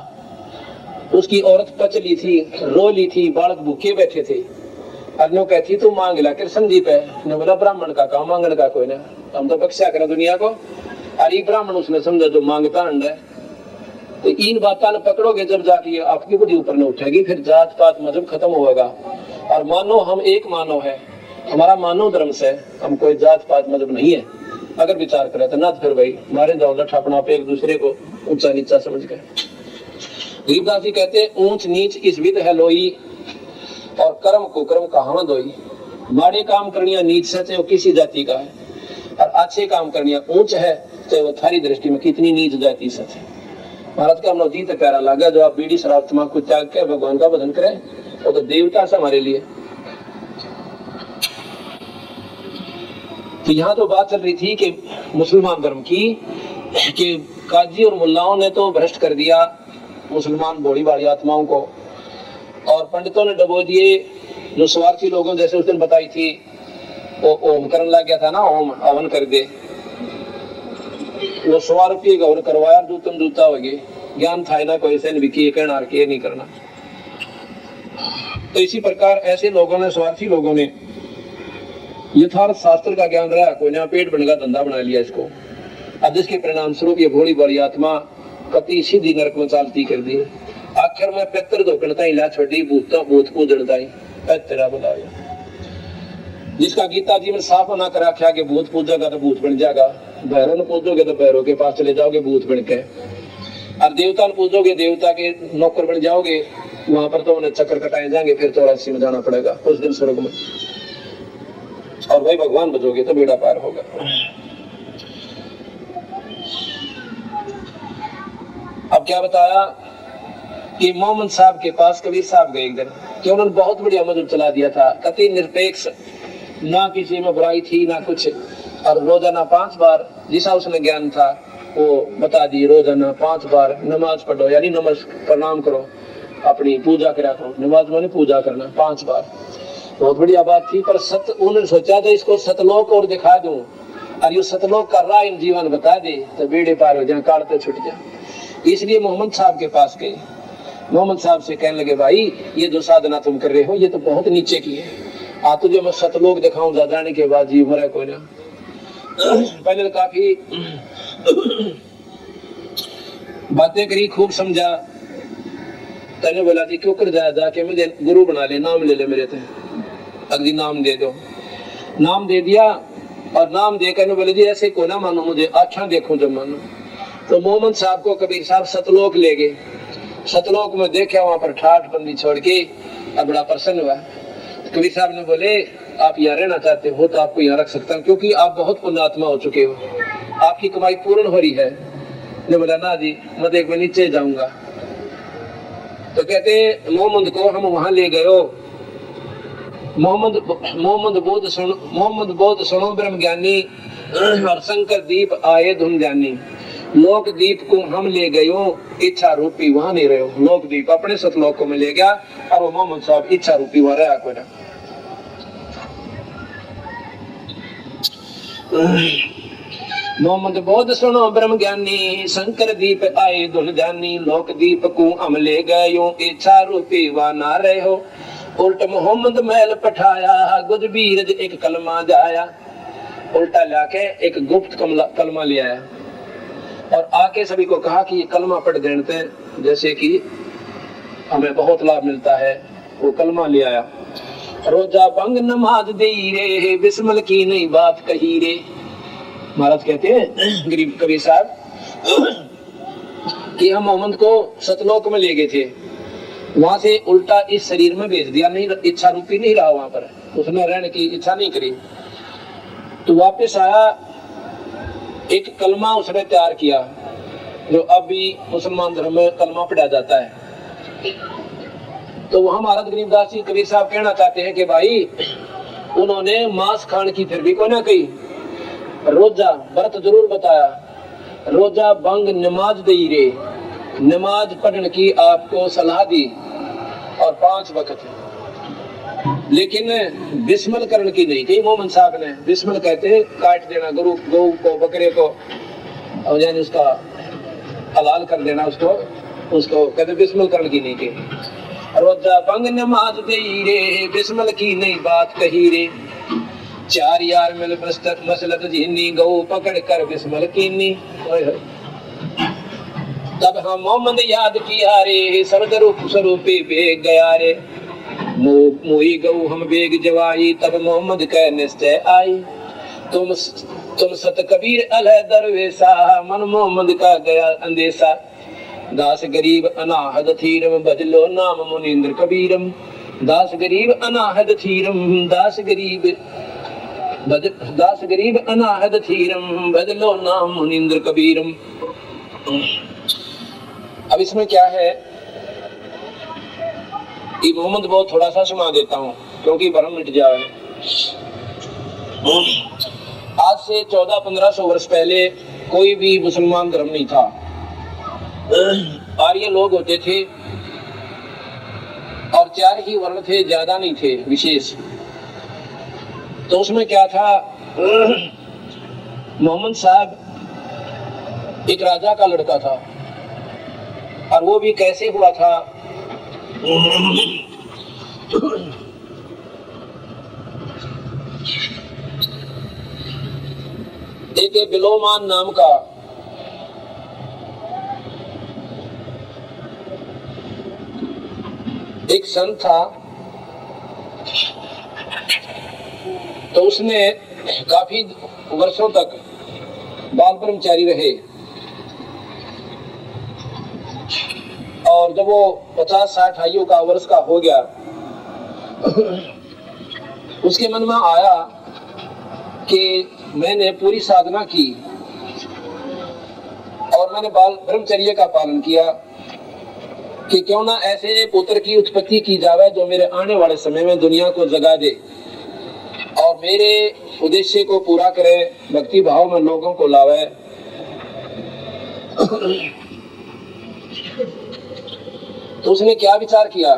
उसकी औरत पचली थी, रोली थी, बालक भूखे बैठे थे, अनु कहती तू मांग ला कृष्ण जी पे, ने बोला ब्राह्मण का काम मांगने का कोई ना, हम तो बख्शा करें दुनिया को। अरे ब्राह्मण उसने समझा जो मांगता है। तो इन बातों ने पकड़ोगे जब जाके आपकी बुद्धि ऊपर न उठेगी, फिर जात पात मजहब खत्म होगा। और मानो हम एक मानव है, हमारा मानव धर्म से, हम कोई जात पात मजहब नहीं है। अगर विचार करे तो ना फिर भाई मारे जाओ लठ अपना पे एक दूसरे को ऊंचा नीचा समझ गए। गरीबदास जी कहते ऊंच नीच इस विध है लोई, और कर्म को कर्म कहां दोई। माड़े काम करनिया नीच से किसी जाति का है, और अच्छे काम करनिया ऊंच है। तो वो थारी दृष्टि में कितनी नीच जाती सच। महाराज का हमने जीत प्यारा लगा, जो आप बीड़ी शराब तम्बाकू त्याग के भगवान का भजन करें, वो तो देवता से हमारे लिए। तो यहाँ तो बात चल रही थी कि मुसलमान धर्म की, कि काजी और मुल्लाओं ने तो भ्रष्ट कर दिया मुसलमान भोली भाली आत्माओं को, और पंडितों ने डबो दिए जो स्वार्थी लोगों, जैसे उस दिन बताई थी वो ओम करने लग गया था ना, ओम हवन कर दे, वो 100 रुपये का हवन करवाया, दूतम दूता हो गए, ज्ञान था ना कोई से भी किए कहना के नहीं करना। तो इसी प्रकार ऐसे लोगों ने, स्वार्थी लोगों ने यथार्थ शास्त्र का ज्ञान रहा, कोई ना पेट भरने का धंधा बना लिया इसको। अब जिसके परिणाम स्वरूप ये भोली भाली आत्मा कति सीधी नरक में चालती कर दी। आखिर में पितर धोकनता ही ला छोड़ी, भूत पूजनता ही तेरा बुलाया, जिसका गीता जी में साफ मना कर रखा कि भूत पूजेगा तो भूत बन जाएगा, भैरव ने पूजोगे तो भैरव के पास चले जाओगे भूत बन के, और देवता ने पूजोगे देवता के नौकर बन जाओगे, वहां पर तो उन्हें चक्कर कटाए जाएंगे, फिर 84 में जाना पड़ेगा उस दिन स्वर्ग में, और भाई भगवान बजोगे तो बेड़ा पार होगा। अब क्या बताया कि मोहम्मद साहब के पास कबीर साहब गए एक दिन, कि उन्होंने बहुत बढ़िया मजहब चला दिया था, कति निरपेक्ष, ना किसी में बुराई थी ना कुछ, और रोजाना 5 बार जिसा उसने ज्ञान था वो बता दी, रोजाना 5 बार नमाज पढ़ो, यानी नमस्कार प्रणाम करो, अपनी पूजा करा करो, नमाज माने पूजा करना 5 बार, बहुत बढ़िया बात थी। पर उन्होंने सोचा था इसको सतलोक और दिखा दूं, और ये सतलोक का राह इन जीवन बता दे तो बेड़े पार हो जाए, काटते छुट जाए। इसलिए मोहम्मद साहब के पास गए, मोहम्मद साहब से कहने लगे, भाई ये जो साधना तुम कर रहे हो ये तो बहुत नीचे की है, आ तुझे मैं सतलोक दिखाऊं, जा जाने के बाद जी मरा कोई ना। पहले तो काफी बातें करी, खूब समझा, तने बोला जी क्यों कर जाके मुझे गुरु बना ले, नाम ले ले मेरे थे, अगली नाम दे दो, नाम दे दिया, और नाम देकर बोले जी ऐसे को ना मानो, मुझे अच्छा देखो जब मानो। तो मोहम्मद साहब को कबीर साहब सतलोक ले गए, सतलोक में देखा, वहां पर ठाठ बंदी छोड़ के बड़ा प्रसन्न हुआ। कबीर साहब ने बोले आप यहाँ रहना चाहते हो तो आपको यहाँ रख सकता हूँ, क्योंकि आप बहुत पुण्यात्मा हो चुके हो, आपकी कमाई पूर्ण हो रही है। ने बोला ना जी मैं एक बार नीचे जाऊंगा। तो कहते मोहम्मद को हम वहां ले गए, मोहम्मद बोध सुनो ब्रह्म ज्ञानी, और शंकर दीप आए धुन जानी, लोक दीप को हम ले गयो, इच्छा रूपी वहां नहीं रहो, लोक दीप अपने सतलोक को में ले गया, और वो मोहम्मद साहब इच्छा रूपी वहां रहा कोई ना। मोहम्मद बोध सुनो ब्रह्म ज्ञानी, शंकर दीप आए धुन जानी, लोक दीप को हम ले गयो, इच्छा रूपी वहां ना रहो, उल्ट मोहम्मद महल पठाया, गुजबीरज एक कलमा जाया, उल्टा लाके एक गुप्त कलमा ले आया, और आके सभी को कहा कि ये कलमा पढ़ देते जैसे कि हमें बहुत लाभ मिलता है। वो कलमा ले आया, रोजा बंग नमाज दे रे, बिस्मिल की नहीं बात कही रे। महाराज कहते हैं गरीब कबीर साहब कि हम मोहम्मद को सतलोक में ले गए थे, वहां से उल्टा इस शरीर में भेज दिया, नहीं इच्छा रूपी नहीं रहा वहां पर, उसने रहने की इच्छा नहीं करी। तो वापस आया, एक कलमा उसने तैयार किया, जो अब भी मुसलमान धर्म में कलमा पढ़ा जाता है। तो वहां महाराज गरीबदास जी कबीर साहब कहना चाहते हैं कि भाई उन्होंने मांस खाने की फिर भी को ना कही, रोजा व्रत जरूर बताया, रोजा बंग नमाज दे रे, नमाज पढ़ने की आपको सलाह दी, और 5 वक्त, लेकिन बिस्मिल करने की नहीं कही मोहम्मद साहब ने। बिस्मिल कहते हैं काट देना गौ को, बकरे को, और यानी उसका हलाल कर देना, उसको कहते बिस्मिल करने की नहीं कही। रोजा बंग नमाज दे रे, बिस्मिल की नहीं बात कही रे, 4 यार मिल मसलत जीनी, गौ पकड़ कर बिस्मिल कीनी। तब हम मोहम्मद याद किया रे, सर्द रूप स्वरूपी बेग गया रे, मोही गऊ हम बेग जवाई, तब मोहम्मद कह निश्चय आई, तुम सत कबीर अलह दरवेशा, मन मोहम्मद का गया अंदेशा, दास गरीब अनाहद थीरम, बजलो नाम मुनींद्र कबीरम, दास गरीब अनाहद थीरम, दास गरीब दास गरीब अनाहद थीरम बदलो नाम मुनिंद्र कबीरम। अब इसमें क्या है, ये मोहम्मद बहुत थोड़ा सा सुना देता हूँ क्योंकि भरम मिट जाए। आज से 1400-1500 वर्ष पहले कोई भी मुसलमान धर्म नहीं था। आर्य लोग होते थे और 4 ही वर्ण थे, ज्यादा नहीं थे विशेष। तो उसमें क्या था, मोहम्मद साहब एक राजा का लड़का था और वो भी कैसे हुआ था, एक बिलोमान नाम का एक संत था। तो उसने काफी वर्षों तक बाल ब्रह्मचारी रहे और जब वो 50-60 आयु का वर्ष का हो गया, उसके मन में आया कि मैंने पूरी साधना की और मैंने बाल ब्रह्मचर्य का पालन किया कि क्यों ना ऐसे पुत्र की उत्पत्ति की जावे जो मेरे आने वाले समय में दुनिया को जगा दे और मेरे उद्देश्य को पूरा करे, भक्ति भाव में लोगों को लावे। तो उसने क्या विचार किया,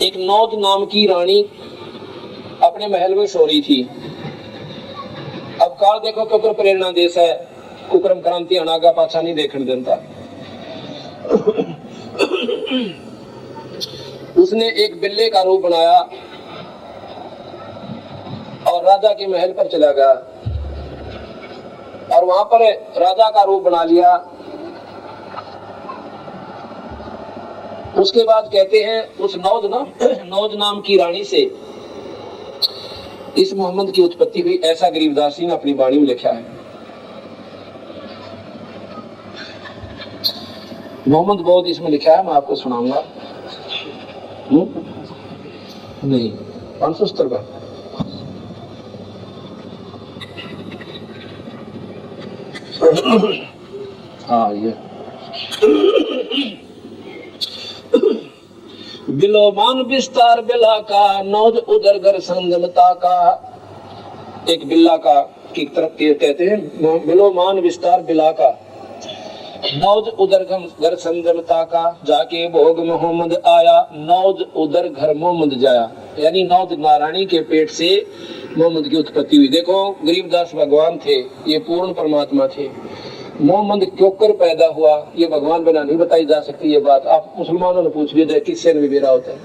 एक नौद नाम की रानी अपने महल में सो रही थी। अब काल देखो कुकर प्रेरणा देश है, कुक्रम क्रांति अनागा पाछा नहीं देखने देता। उसने एक बिल्ले का रूप बनाया और राजा के महल पर चला गया और वहां पर राजा का रूप बना लिया। उसके बाद कहते हैं उस नौद नाम की रानी से इस मोहम्मद की उत्पत्ति हुई, ऐसा गरीबदास जी ने अपनी वाणी में लिखा है। मोहम्मद बहुत इसमें लिखा है, मैं आपको सुनाऊंगा। नहीं 570 का हाँ ये बिलोमान विस्तार बिला का नौज उधर घर संगमता का। एक बिल्ला का की तरफ कहते हैं बिलोमान विस्तार बिला का नौज उधर घर संगमता का, जाके भोग मोहम्मद आया नौज उधर घर मोहम्मद जाया। यानी नौज नारायणी के पेट से मोहम्मद की उत्पत्ति हुई। देखो गरीबदास भगवान थे, ये पूर्ण परमात्मा थे। मोहम्मद क्यों कर पैदा हुआ ये भगवान बिना नहीं बताई जा सकती। ये बात आप मुसलमानों ने पूछ भी दे, किससे भी बेरा होता है।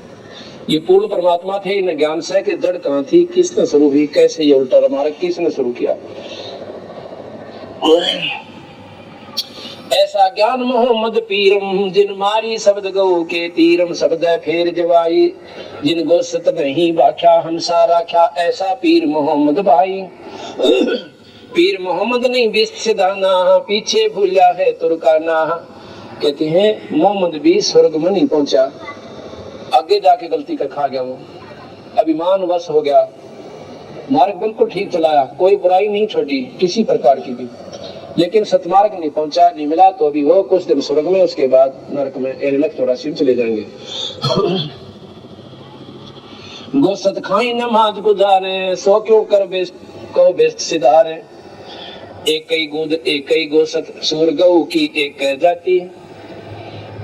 ये पूर्ण परमात्मा थे, इन्हें ज्ञान से कि जड़ कहाँ थी, किसने शुरू हुई, कैसे ये उल्टा मार्ग किसने शुरू किया। ऐसा ज्ञान मोहम्मद पीरम जिन मारी शब्द गौ के तीरम शब्द फेर जवाई जिन गोसत नहीं बाख्या हंसा राख्या ऐसा पीर मोहम्मद भाई। पीर मोहम्मद नहीं बिस्त सिदाना पीछे भूला है तुरकाना। कहते हैं मोहम्मद भी स्वर्ग में नहीं पहुंचा, आगे जाके गलती कर खा गया। वो अभिमान वश हो गया, मार्ग बिल्कुल ठीक चलाया, कोई बुराई नहीं छोड़ी किसी प्रकार की भी, लेकिन सतमार्ग नहीं पहुंचा, नहीं मिला। तो अभी वो कुछ दिन स्वर्ग में, उसके बाद नरक में 1,84 चले जाएंगे। गोसत खाई नमाज गुजारे सो क्यों कर बेस्ट को बेस्ट सिधारे। एक कई गुद एक कई गोसत सूर गऊ की एक जाति।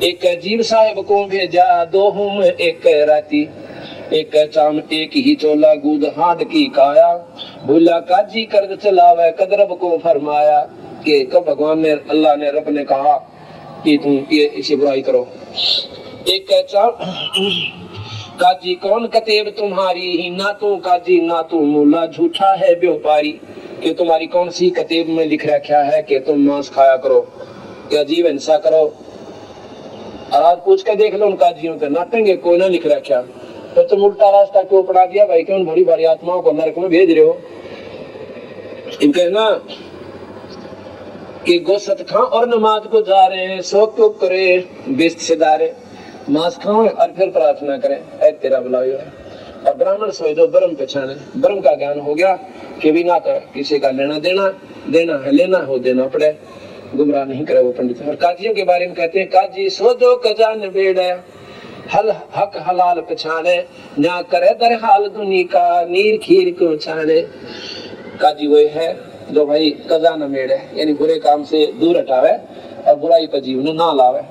एक जीव साहेब को भेजा दो हुम एक राती। एक चाम एक ही चोला गुद हाथ की काया। भूला काजी कर्ज चलावे कदरब को फरमाया कि कब भगवान ने अल्लाह ने रब ने कहा कि तुम ये इसी बुराई करो। एक काजी कौन कतेब तुम्हारी ही ना तू काजी ना तू मूला झूठा है व्यापारी। कि तुम्हारी कौन सी कतेब में लिख रखा है कि तुम मांस खाया करो, क्या जीव हिंसा करो। और आज पूछ के देख लो उन काजियों से, नाटेंगे कोई ना लिख रखा, तो तुम उल्टा रास्ता क्यों अपना दिया भाई, क्यों बड़ी बड़ी आत्माओं को नरक में भेज रहे हो। इनका ना कि गोसत खाओ और नमाज को जा रहे हैं सो क्यों करे बेस्त सिदारे। मांस खाओ और फिर प्रार्थना करें ऐ तेरा भला हो। और ब्राह्मण सोए दो ब्रह्म पहचाने, ब्रह्म का ज्ञान हो गया कि बिना तो किसी का लेना देना, देना है लेना हो देना पड़े, गुमराह नहीं करे वो पंडित। और काजियों के बारे में कहते हैं, काजी सो दो खजान बेड़े, हल हक हलाल पहचाने, ना करे दर हाल दुनी का, नीर खीर को छाने। काजी वो है जो भाई खजाना मेड़े यानी बुरे काम से दूर हटावे और बुराई पर जीवन ना लावे,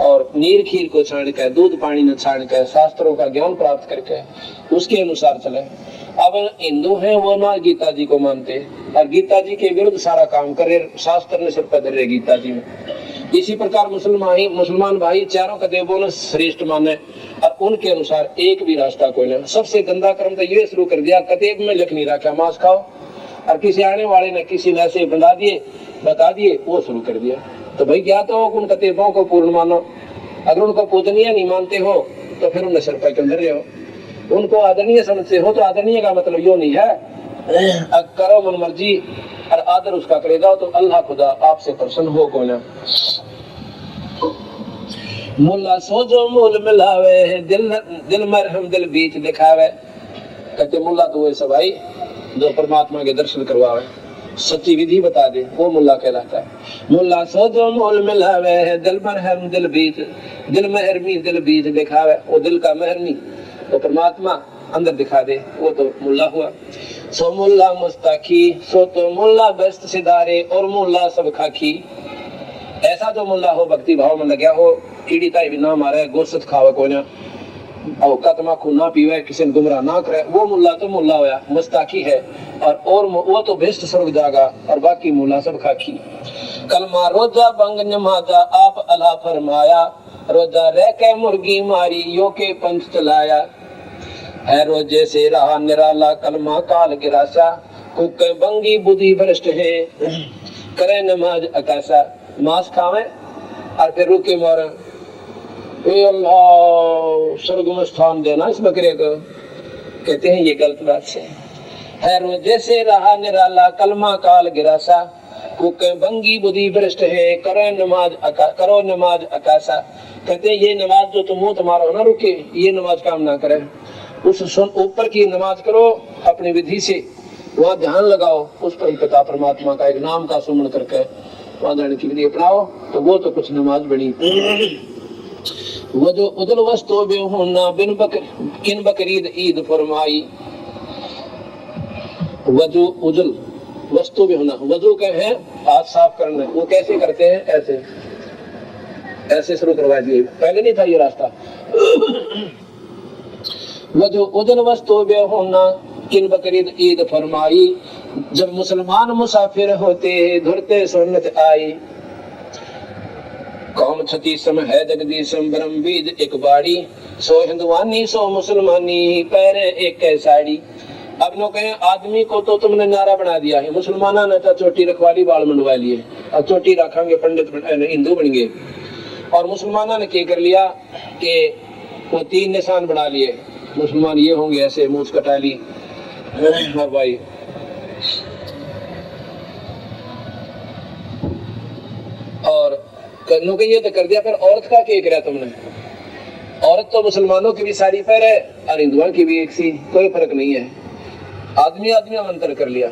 और नीर खीर को छान के, दूध पानी न छान के, शास्त्रों का ज्ञान प्राप्त करके उसके अनुसार चले। अब हिंदू हैं वो ना गीता जी को मानते और गीता जी के विरुद्ध सारा काम करे, शास्त्र ने सिर पर धरे गीता जी में। इसी प्रकार मुसलमान भाई चारों का देवों ने श्रेष्ठ माने और उनके अनुसार एक भी रास्ता कोई नहीं। सबसे गंदा कर्म तो ये शुरू कर दिया, कतेब में लिख नहीं रखा मांस खाओ, और किसी आने वाले ने किसी ने ऐसे बता दिए वो शुरू कर दिया। तो भाई क्या तो उन कतेबों को पूर्ण मानो, अगर उनको पूजनीय नहीं मानते हो तो फिर उन्हें सिर पर क्यों धर रहे हो, उनको आदरणीय समझते हो तो आदरणीय का मतलब यो नहीं है करो मन मर्जी और आदर उसका करेगा तो अल्लाह खुदा आपसे प्रसन्न हो को ना। मुल्ला सो जो मूल मिलावे, दिल मरहम दिल बीच दिखावे। कहते मुल्ला तो वैसा भाई जो परमात्मा के दर्शन करवावे, सच्ची विधि बता दे, वो मुल्ला कहलाता है। मुल्ला सो जो मूल मिलावे, दिल मरहम दिल बीच, दिल महरमी दिल बीच दिखावे। वो दिल का महरमी तो परमात्मा अंदर दिखा दे, वो तो मुल्ला हुआ। सो मुल्ला मुस्ताखी, सो तो मुल्ला बेस्ट सिदारे, और मुल्ला सब खाकी। ऐसा जो मुल्ला हो भक्ति भाव में लगा हो, कीड़ी ताई भी ना मारे, गोश्त खावे कोई ना, और तमाकू ना पीवे, किसी ने गुमराह ना करे, वो मुल्ला तो मुल्ला होया, मुस्ताकी है। और वो तो बेस्ट स्वर्ग जागा, और बाकी मुल्ला सब खाकी। कलमा रोजा बंग नमाजा आप अला फरमाया, रोजा रह के मुर्गी मारी यो के पंच चलाया। है रोजे से रहा निराला, कलमा काल गिरासा, कुके बंगी बुद्धि भ्रष्ट है, करे नमाज अकासा। मांस खावे और फिर रुके मारे, अल्लाह स्वर्ग में स्थान देना इस बकरे को, कहते हैं ये गलत बात से। है रोजे से रहा निराला, कलमा काल गिरासा, कुके बंगी बुद्धि भ्रष्ट है, करो नमाज अकासा। कहते हैं ये नमाज जो तुम तुम्हारा ना रुके, ये नमाज काम ना करे, उस ऊपर की नमाज करो अपनी विधि से, वहाँ ध्यान लगाओ, उस पर पिता परमात्मा का एक नाम का सुमन करके वहाँ जाने की विधि अपनाओ, तो वो तो कुछ नमाज बनी। वो जो उदल वस्तु बे होना किन बकरीद ईद फरमाई। वजू उजल वस्तु भी होना, वजू क्या है हाथ साफ करना, वो कैसे करते हैं, ऐसे ऐसे शुरू करवा दिए, पहले नहीं था ये रास्ता। वजू उजल वस्तु बे होना किन बकरीद ईद फरमाई, जब मुसलमान मुसाफिर होते धुरते सुन्नत आई। कौम छतीसम है जगदीशम ब्रह्म बीज एक बाड़ी, सो हिंदुआनी सो मुसलमानी पैरे एक साड़ी। अब नो कहे आदमी को तो तुमने नारा बना दिया है, मुसलमाना ने तो चोटी रखवाली बाल मंडवा लिए, अब चोटी रखेंगे पंडित हिंदू बन गए। और मुसलमाना ने क्या कर लिया कि वो 3 निशान बना लिए, मुसलमान ये होंगे ऐसे मूछ कटा ली, और भाई और करने के ये तो कर दिया। फिर औरत का क्या किया तुमने, औरत तो मुसलमानों की भी साड़ी पहने और हिंदुओं की भी एक सी, कोई फर्क नहीं है, आदमी आदमी अंतर कर लिया।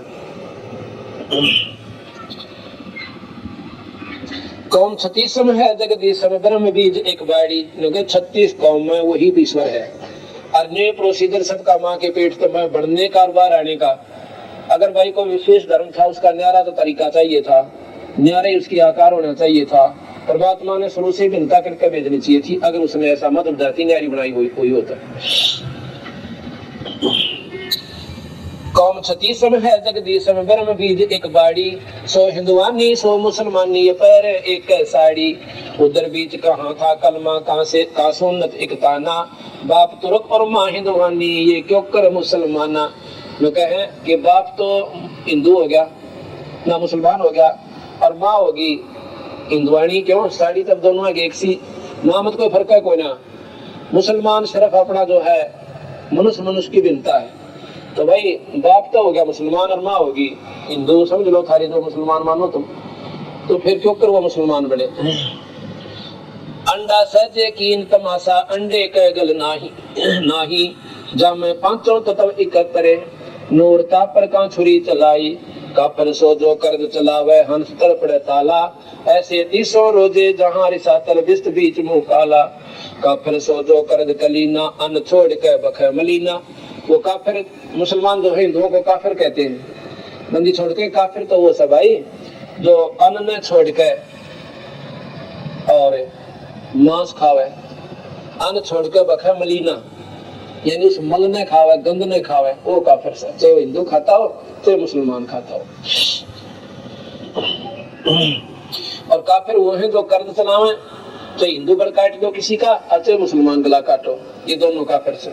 कौम 36 है जगदीशम ब्रह्म बीज एक बाड़ी, 36 कौम में वही ईश्वर है। और नए प्रोसीजर सबका माँ के पेट तो मैं बढ़ने का और बाहर आने का। अगर भाई को विशेष धर्म था, उसका न्यारा तो तरीका चाहिए था, न्यारे उसकी आकार होना चाहिए था। परमात्मा ने शुरू से भिन्नता करके भेजनी चाहिए थी, अगर उसने ऐसा मत धरती न्यारी बनाई हुई होता। कौम 36 है जगदीशम ब्रह्म बीज एक बाड़ी, सो हिंदुआनी सो मुसलमानी पैर एक साड़ी। उधर बीच कहाँ था कलमा, कहाँ से का सुन्नत एक ताना, बाप तुर्क और माँ हिंदुआनी ये क्यों कर मुसलमाना। लोग कहे कि बाप तो हिंदू हो गया ना मुसलमान हो गया, और माँ होगी हिंदुआनी, क्यों साड़ी तब दोनों एक सी, नाम कोई फर्क है कोई ना। मुसलमान सिर्फ अपना जो है मनुष्य की भिन्नता है, तो भाई बाप तो हो गया मुसलमान और माँ होगी हिंदू, समझ लो थारी जो मुसलमान मानो तुम, तो फिर क्यों कर वो मुसलमान बने। अंडा सजे कीन तमाशा, अंडे के गल नाही, जब मैं पांचों तत्व इकतरे नूरता पर का छुरी चलाई काफर सो जो कर्द चलावे हंस तड़पड़े ताला ऐसे तीसों रोजे जहां रिसा तलबिस्त बीच मुंह काला काफिर सो जो कर्द कलीना अन छोड़ के बखे मलीना। वो काफिर मुसलमान जो हिंदुओं को काफिर कहते हैं, बंदी छोड़ के काफिर तो वो सब आई जो अन्न ने छोड़ के और मांस खावे, अन्न छोड़ के बखे मलीना यानी उस मल ने खावे गंद ने खावे वो काफिर से, चाहे हिंदू खाता हो चाहे मुसलमान खाता हो। और काफिर वो है जो कर्ज चलावे, चाहे हिंदू गल काट दो किसी का चाहे मुसलमान गला काटो, ये दोनों काफिर से।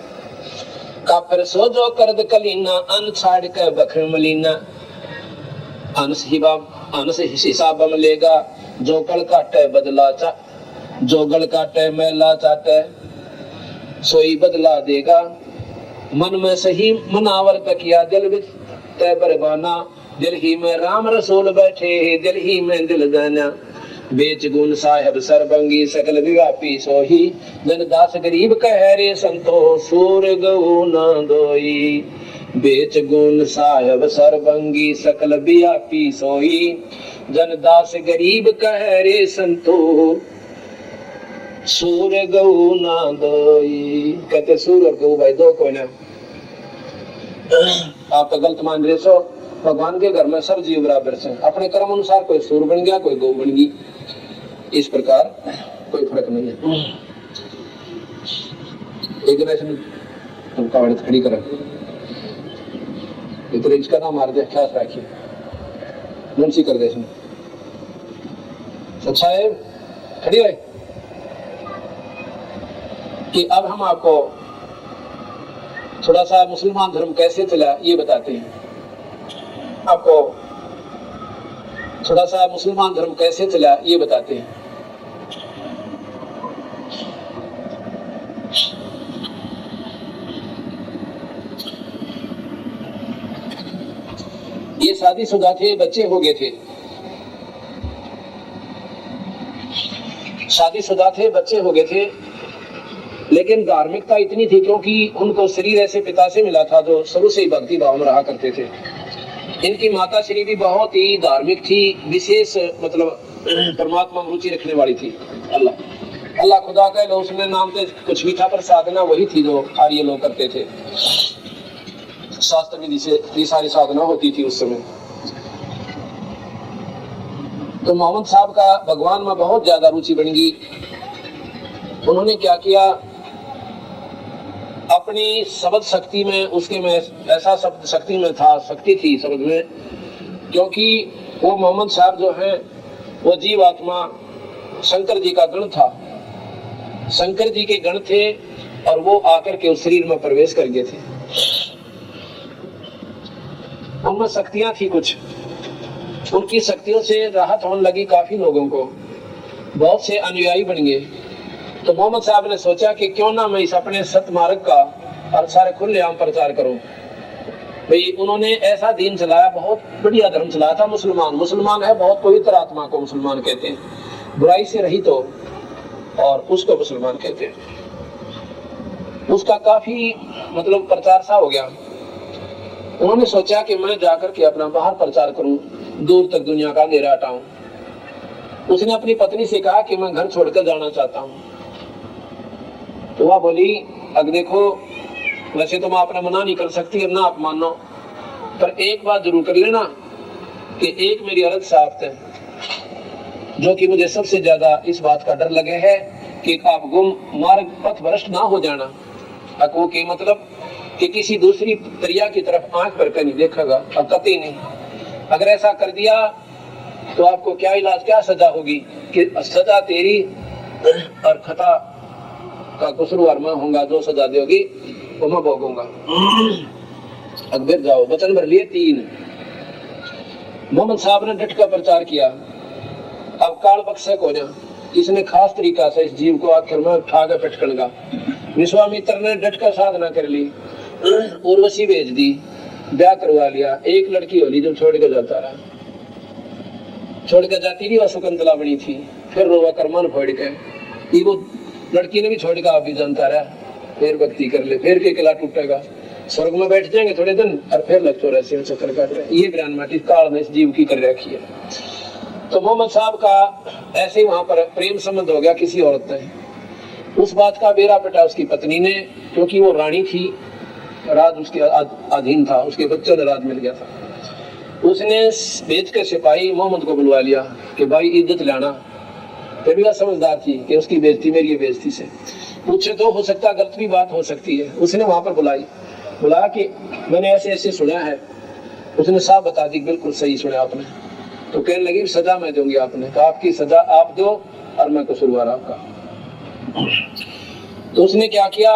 काफिर सो जो कर्द कलीना अन छाड़ के बखर मलीना अन से हिसाब मिलेगा जो गल काटे बदला चा जो गल काटे मैला चाटे सोई बदला देगा। मन में सही मनावर तकिया दिल विच तय बरबाना दिल ही में राम रसूल बैठे है दिल ही में दिल दाना बेच गुण साहेब सरबंगी सकल व्यापी सोही जन दास गरीब कह रे संतो सूर गऊ न दोई। बेच गुण साहेब सरबंगी सकल व्यापी सोही जन दास गरीब कह रे संतो सूर गऊ ना दोई। कहते सूर और गऊ भाई दो कोई ना, आप तो गलत मान रहे सो। भगवान के घर में सब जीव बराबर से, अपने कर्म अनुसार कोई सूर बन गया कोई गऊ बन गई, इस प्रकार कोई फर्क नहीं है। एक दिन तुम कावड़ित खड़ी कर इतने इसका नाम मार दे ख्याल रखिए मुंशी कर दे इसमें। अच्छा है खड़ी रहे कि अब हम आपको थोड़ा सा मुसलमान धर्म कैसे चला ये बताते हैं। आपको थोड़ा सा मुसलमान धर्म कैसे चला ये बताते हैं। ये शादीशुदा थे, बच्चे हो गए थे, शादीशुदा थे, बच्चे हो गए थे, लेकिन धार्मिकता इतनी थी क्योंकि उनको शरीर ऐसे पिता से मिला था जो शुरू से ही भक्ति भाव में रहा करते थे। इनकी माता श्री भी बहुत ही धार्मिक थी, विशेष मतलब परमात्मा में रुचि रखने वाली थी। अल्लाह अल्लाह खुदा कह लो उसमें नाम तो कुछ भी था पर साधना वही थी जो आर्य लोग करते थे। शास्त्र विधि से ये सारी साधना होती थी उस समय। तो मोहम्मद साहब का भगवान में बहुत ज्यादा रुचि बन गई। उन्होंने क्या किया, अपनी शब्द शक्ति में उसके में ऐसा शब्द शक्ति में था, शक्ति थी शब्द में, क्योंकि वो मोहम्मद साहब जो है वो जीव आत्मा शंकर जी का गण था, शंकर जी के गण थे और वो आकर के उस शरीर में प्रवेश कर गए थे। उनमें शक्तियां थी कुछ, उनकी शक्तियों से राहत होने लगी काफी लोगों को, बहुत से अनुयायी बन गए। तो मोहम्मद साहब ने सोचा कि क्यों ना मैं इस अपने सतमार्ग का और सारे खुलेआम प्रचार करूं। भाई उन्होंने ऐसा दीन चलाया, बहुत बढ़िया धर्म चलाया था। मुसलमान है बहुत पवित्र आत्मा को मुसलमान कहते हैं, बुराई से रहित हो और उसको मुसलमान कहते हैं। उसका काफी मतलब प्रचार सा हो गया। उन्होंने सोचा कि मैं जाकर के अपना बाहर प्रचार करूं, दूर तक दुनिया का अंधेरा हटाऊं। उसने अपनी पत्नी से कहा कि मैं घर छोड़कर जाना चाहता हूं। तो वह बोली, अब देखो वैसे तो मैं अपना मना नहीं कर सकती, ना आप मानो, पर एक बात जरूर कर लेना कि एक मेरी औरत साहब है जो कि मुझे सबसे ज्यादा इस बात का डर लगे है कि आप गुम मार्ग पथ भ्रष्ट ना हो जाना। अको के मतलब कि किसी दूसरी दरिया की तरफ आंख पर नहीं देखेगा, अब कतई नहीं। अगर ऐसा कर दिया तो आपको क्या इलाज, क्या सजा होगी कि सजा तेरी और खता का कसूरवार मैं होऊंगा, जो सजा दोगी वो मैं भोगूंगा। अकबर जाओ, वचन भर लिए 3। मोहम्मद साहब ने डट का प्रचार किया। अब काल बख्शक हो जा, इसने खास तरीका से इस जीव को आखिर में उठा के पटकन का। विश्वामित्र ने डट का साधना कर ली, उर्वशी भेज दी, ब्याह करवा लिया। एक लड़की होली जो छोड़ के जाता रहा, छोड़ के जाती रही, वह शकुंतला बनी थी। फिर रोवा कर मन फोड़ के वो लड़की ने भी छोड़ के आप भी जानता रहा। फिर भक्ति कर ले, फिर के किला टूटेगा, स्वर्ग में बैठ जाएंगे थोड़े दिन और फिर लग 84 चक्कर काट रहे। ये बयान माटी काल में इस जीव की कर रखी है। तो मोहम्मद साहब का ऐसे ही वहां पर प्रेम संबंध हो गया किसी औरत से। उस बात का बेरा पटा उसकी पत्नी ने, क्योंकि वो रानी थी, राज उसके अधीन था, उसके बच्चों ने राज मिल गया था। उसने भेज के सिपाही मोहम्मद को बुलवा लिया कि भाई इज्जत लाना। फिर भी समझदार थी कि उसकी बेइज्जती मेरी बेइज्जती से पूछे तो हो सकता गलत भी बात हो सकती है। उसने वहां पर बुलाया कि मैंने ऐसे ऐसे सुना है। उसने साफ बता दी, बिल्कुल सही सुना आपने। तो कहने लगी सजा मैं दूंगी। आपने कहा आपकी सजा आप दो और मैं कसूरवार आपका। तो उसने क्या किया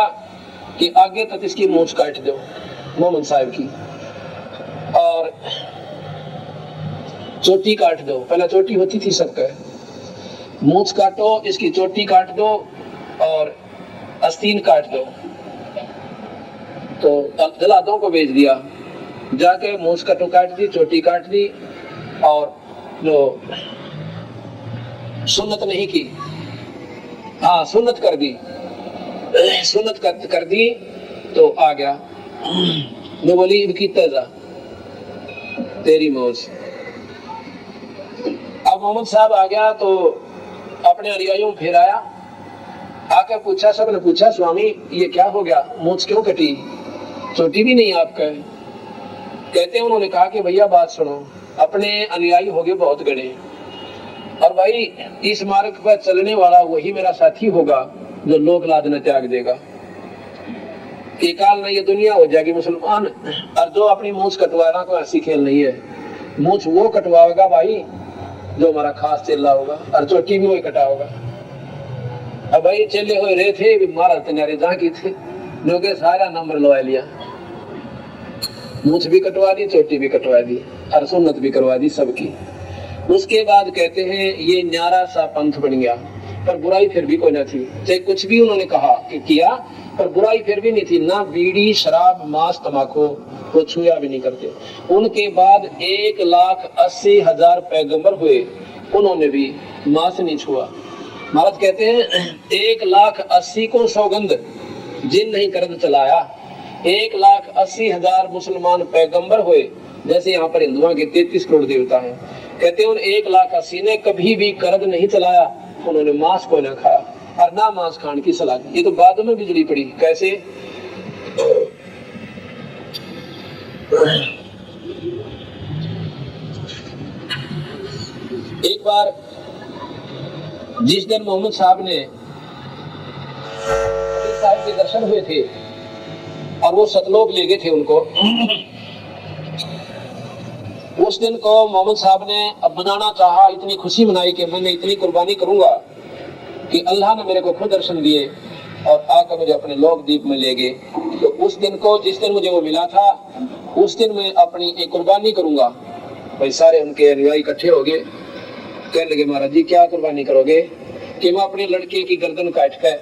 कि आगे तक इसकी मूंछ काट दो मोहम्मद साहब की, और चोटी काट दो। पहले चोटी होती थी सबका, मूंछ काटो, इसकी चोटी काट दो और आस्तीन काट दो। तो जलादों को भेज दिया, जाके मूंछ कटो काट दी, चोटी काट दी, और जो सुन्नत नहीं की, हाँ सुन्नत कर दी, सुन्नत कर दी तो आ गया। मैं बोली इनकी तजा तेरी मौज। अब मोहम्मद साहब आ गया तो अपने अनुयायियों में फिर आया, आकर पूछा, सबने पूछा स्वामी ये क्या हो गया, मूंछ क्यों कटी, चोटी भी नहीं आपका। कहते हैं उन्होंने कहा कि भैया बात सुनो, अपने अनुयायी हो गए बहुत गणे, और भाई इस मार्ग पर चलने वाला वही मेरा साथी होगा जो लोक लाज न त्याग देगा। काल न ये दुनिया हो जाएगी मुसलमान, और जो अपनी मूंछ कटवाना कोई हंसी खेल नहीं है। मूंछ वो कटवाएगा भाई जो हमारा खास चेला होगा, और चोटी भी वही कटा होगा। अब भाई चेले हुए रहे थे महाराज तैयारी जहाँ की थे, जो के सारा नंबर लवा लिया, मूंछ भी कटवा दी, चोटी भी कटवा दी, और सुन्नत भी करवा दी सबकी। उसके बाद कहते हैं ये न्यारा सा पंथ बन गया, पर बुराई फिर भी कोई न थी। चाहे कुछ भी उन्होंने कहा कि किया, पर बुराई फिर भी नहीं थी। ना बीड़ी शराब मांस तमाकू को छुआ भी नहीं करते। उनके बाद 1,80,000 पैगंबर हुए, उन्होंने भी मांस नहीं छुआ। महाराज कहते हैं 1,80,000 को सौगंध जिन नहीं करद चलाया। 1,80,000 मुसलमान पैगंबर हुए, जैसे यहाँ पर हिंदुओं के 33 करोड़ देवता हैं। कहते हैं उन 1,80,000 ने कभी भी करद नहीं चलाया, उन्होंने मांस को न खाया और ना मांस खाने की सलाह दी। ये तो बाद में बिजली पड़ी। कैसे? एक बार जिस दिन मोहम्मद साहब ने साहब के दर्शन हुए थे और वो सतलोक ले गए थे उनको, उस दिन को मोहम्मद साहब ने अब मनाना चाहा, इतनी खुशी मनाई कि मैंने इतनी कुर्बानी करूंगा कि अल्लाह ने मेरे को खुद दर्शन दिए और आकर मुझे अपने लोक दीप में ले गए। तो उस दिन को, जिस दिन मुझे वो मिला था, उस दिन मैं अपनी एक कुर्बानी करूंगा। भाई सारे उनके अनुयायी इकट्ठे हो गए, कहने लगे महाराज जी क्या कुर्बानी करोगे? कि मैं अपने लड़के की गर्दन काट कर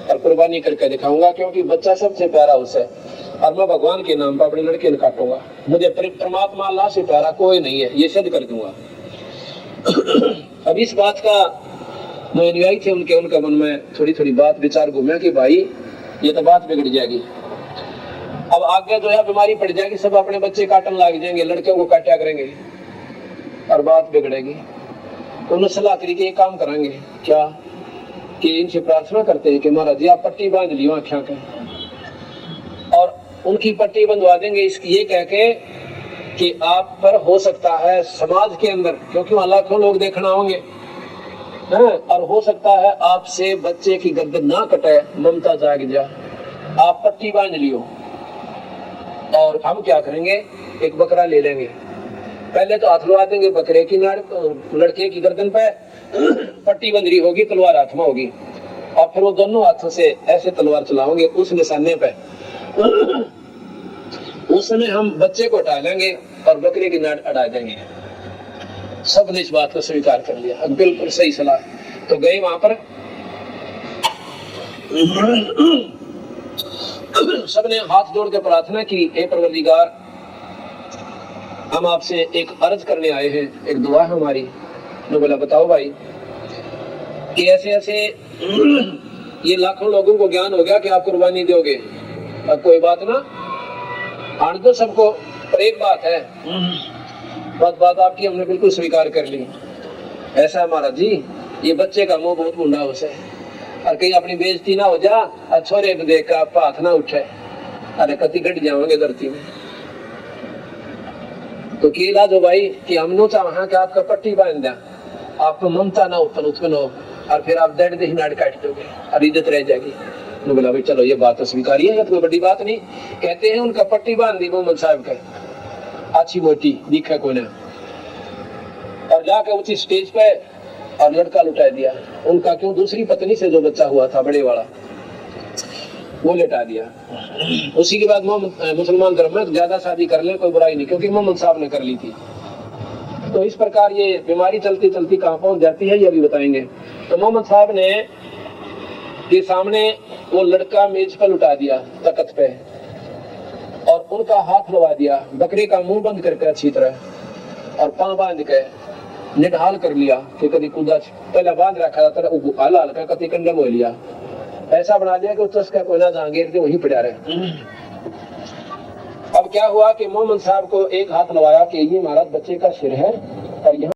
और कुर्बानी करके दिखाऊंगा, क्योंकि बच्चा सबसे प्यारा उसे, और मैं भगवान के नाम पर अपने लड़के ने काटूंगा। मुझे परमात्मा अल्लाह से प्यारा कोई नहीं है, ये सिद्ध कर दूंगा। अब इस बात का जो अनुयायी थे उनका मन में थोड़ी थोड़ी बात विचार घूमा कि भाई ये तो बात बिगड़ जाएगी, अब आगे जो है बीमारी पड़ जाएगी, सब अपने बच्चे काटने लग जाएंगे, लड़कियों को काटा करेंगे और बात बिगड़ेगी। तो उन्होंने सलाह करी कि एक काम करेंगे क्या, कि इनसे प्रार्थना करते हैं कि महाराज जी आप पट्टी बांध लियो आँखों के, और उनकी पट्टी बंधवा देंगे ये कह के कि आप पर हो सकता है समाज के अंदर, क्योंकि वहां लाखों लोग देखना होंगे, और हो सकता है आपसे बच्चे की गर्दन ना कटे, ममता जाग जाए, आप पट्टी बांध लियो। और हम क्या करेंगे, एक बकरा ले लेंगे, पहले तो हाथ लगा देंगे बकरे की नाड़, लड़के की गर्दन पे पट्टी बंधरी होगी, तलवार हाथ में होगी, और फिर वो दोनों हाथों से ऐसे तलवार चलाओगे उस निशाने पे। उस समय हम बच्चे को हटा लेंगे और बकरे की नाड़ अड़ा देंगे। सबने इस बात को स्वीकार कर लिया, बिल्कुल सही सलाह। तो गए वहां पर, सबने हाथ जोड़ के प्रार्थना की, हे परवरदिगार हम आपसे एक अर्ज करने आए हैं, एक दुआ है हमारी। तो बोला बताओ भाई कि ऐसे ऐसे ये लाखों लोगों को ज्ञान हो गया कि आप कुर्बानी दोगे। अब कोई बात ना, आने दो सबको। पर एक बात है, बात आपकी हमने बिल्कुल स्वीकार कर ली। ऐसा है महाराज जी, ये बच्चे का मुंह बहुत मुंडा हो से, और कहीं अपनी बेइज्जती ना हो जा, और छोरे को देख कर आप हाथ ना उठे, अरे कति घट जाओगे धरती में। तो केला जो भाई कि हम नो चाह कि आपका पट्टी बांध दिया, आपको ममता ना उत्पन्न हो, और फिर आप दर्द ही नाड़ काट दोगे और इज्जत रह जाएगी। तो बोला भाई चलो ये बात तो स्वीकारिए, ये तो कोई बड़ी बात नहीं। कहते हैं उनका पट्टी बांध दी मोहम्मद साहब का, अच्छी मोटी दिखा कोई ना, और जाकर उसी स्टेज पे और लड़का लुटा दिया उनका। क्यों? दूसरी पत्नी से जो बच्चा हुआ था बड़े वाला, वो लेटा दिया। उसी के बाद मुसलमान धर्म में ज्यादा शादी कर ले कोई बुराई नहीं, क्योंकि मोहम्मद साहब ने कर ली थी। तो इस प्रकार ये बीमारी चलती चलती कहां पहुंच जाती है ये अभी बताएंगे। तो मोहम्मद साहब ने के सामने वो लड़का मेज पर लुटा दिया तख्त पे, और उनका हाथ लगा दिया, बकरे का मुंह बंद करके अच्छी तरह, और पांव बांध के निढाल कर लिया कि कभी कूदा, पहले बांध रखा था हल्का हल्का कति कंडम हो लिया, ऐसा बना दिया कि उसका कोयला जहांगीर के वहीं पड़ा रहे। अब क्या हुआ कि मोहम्मद साहब को एक हाथ लगाया कि ये महाराज बच्चे का सिर है, और यहाँ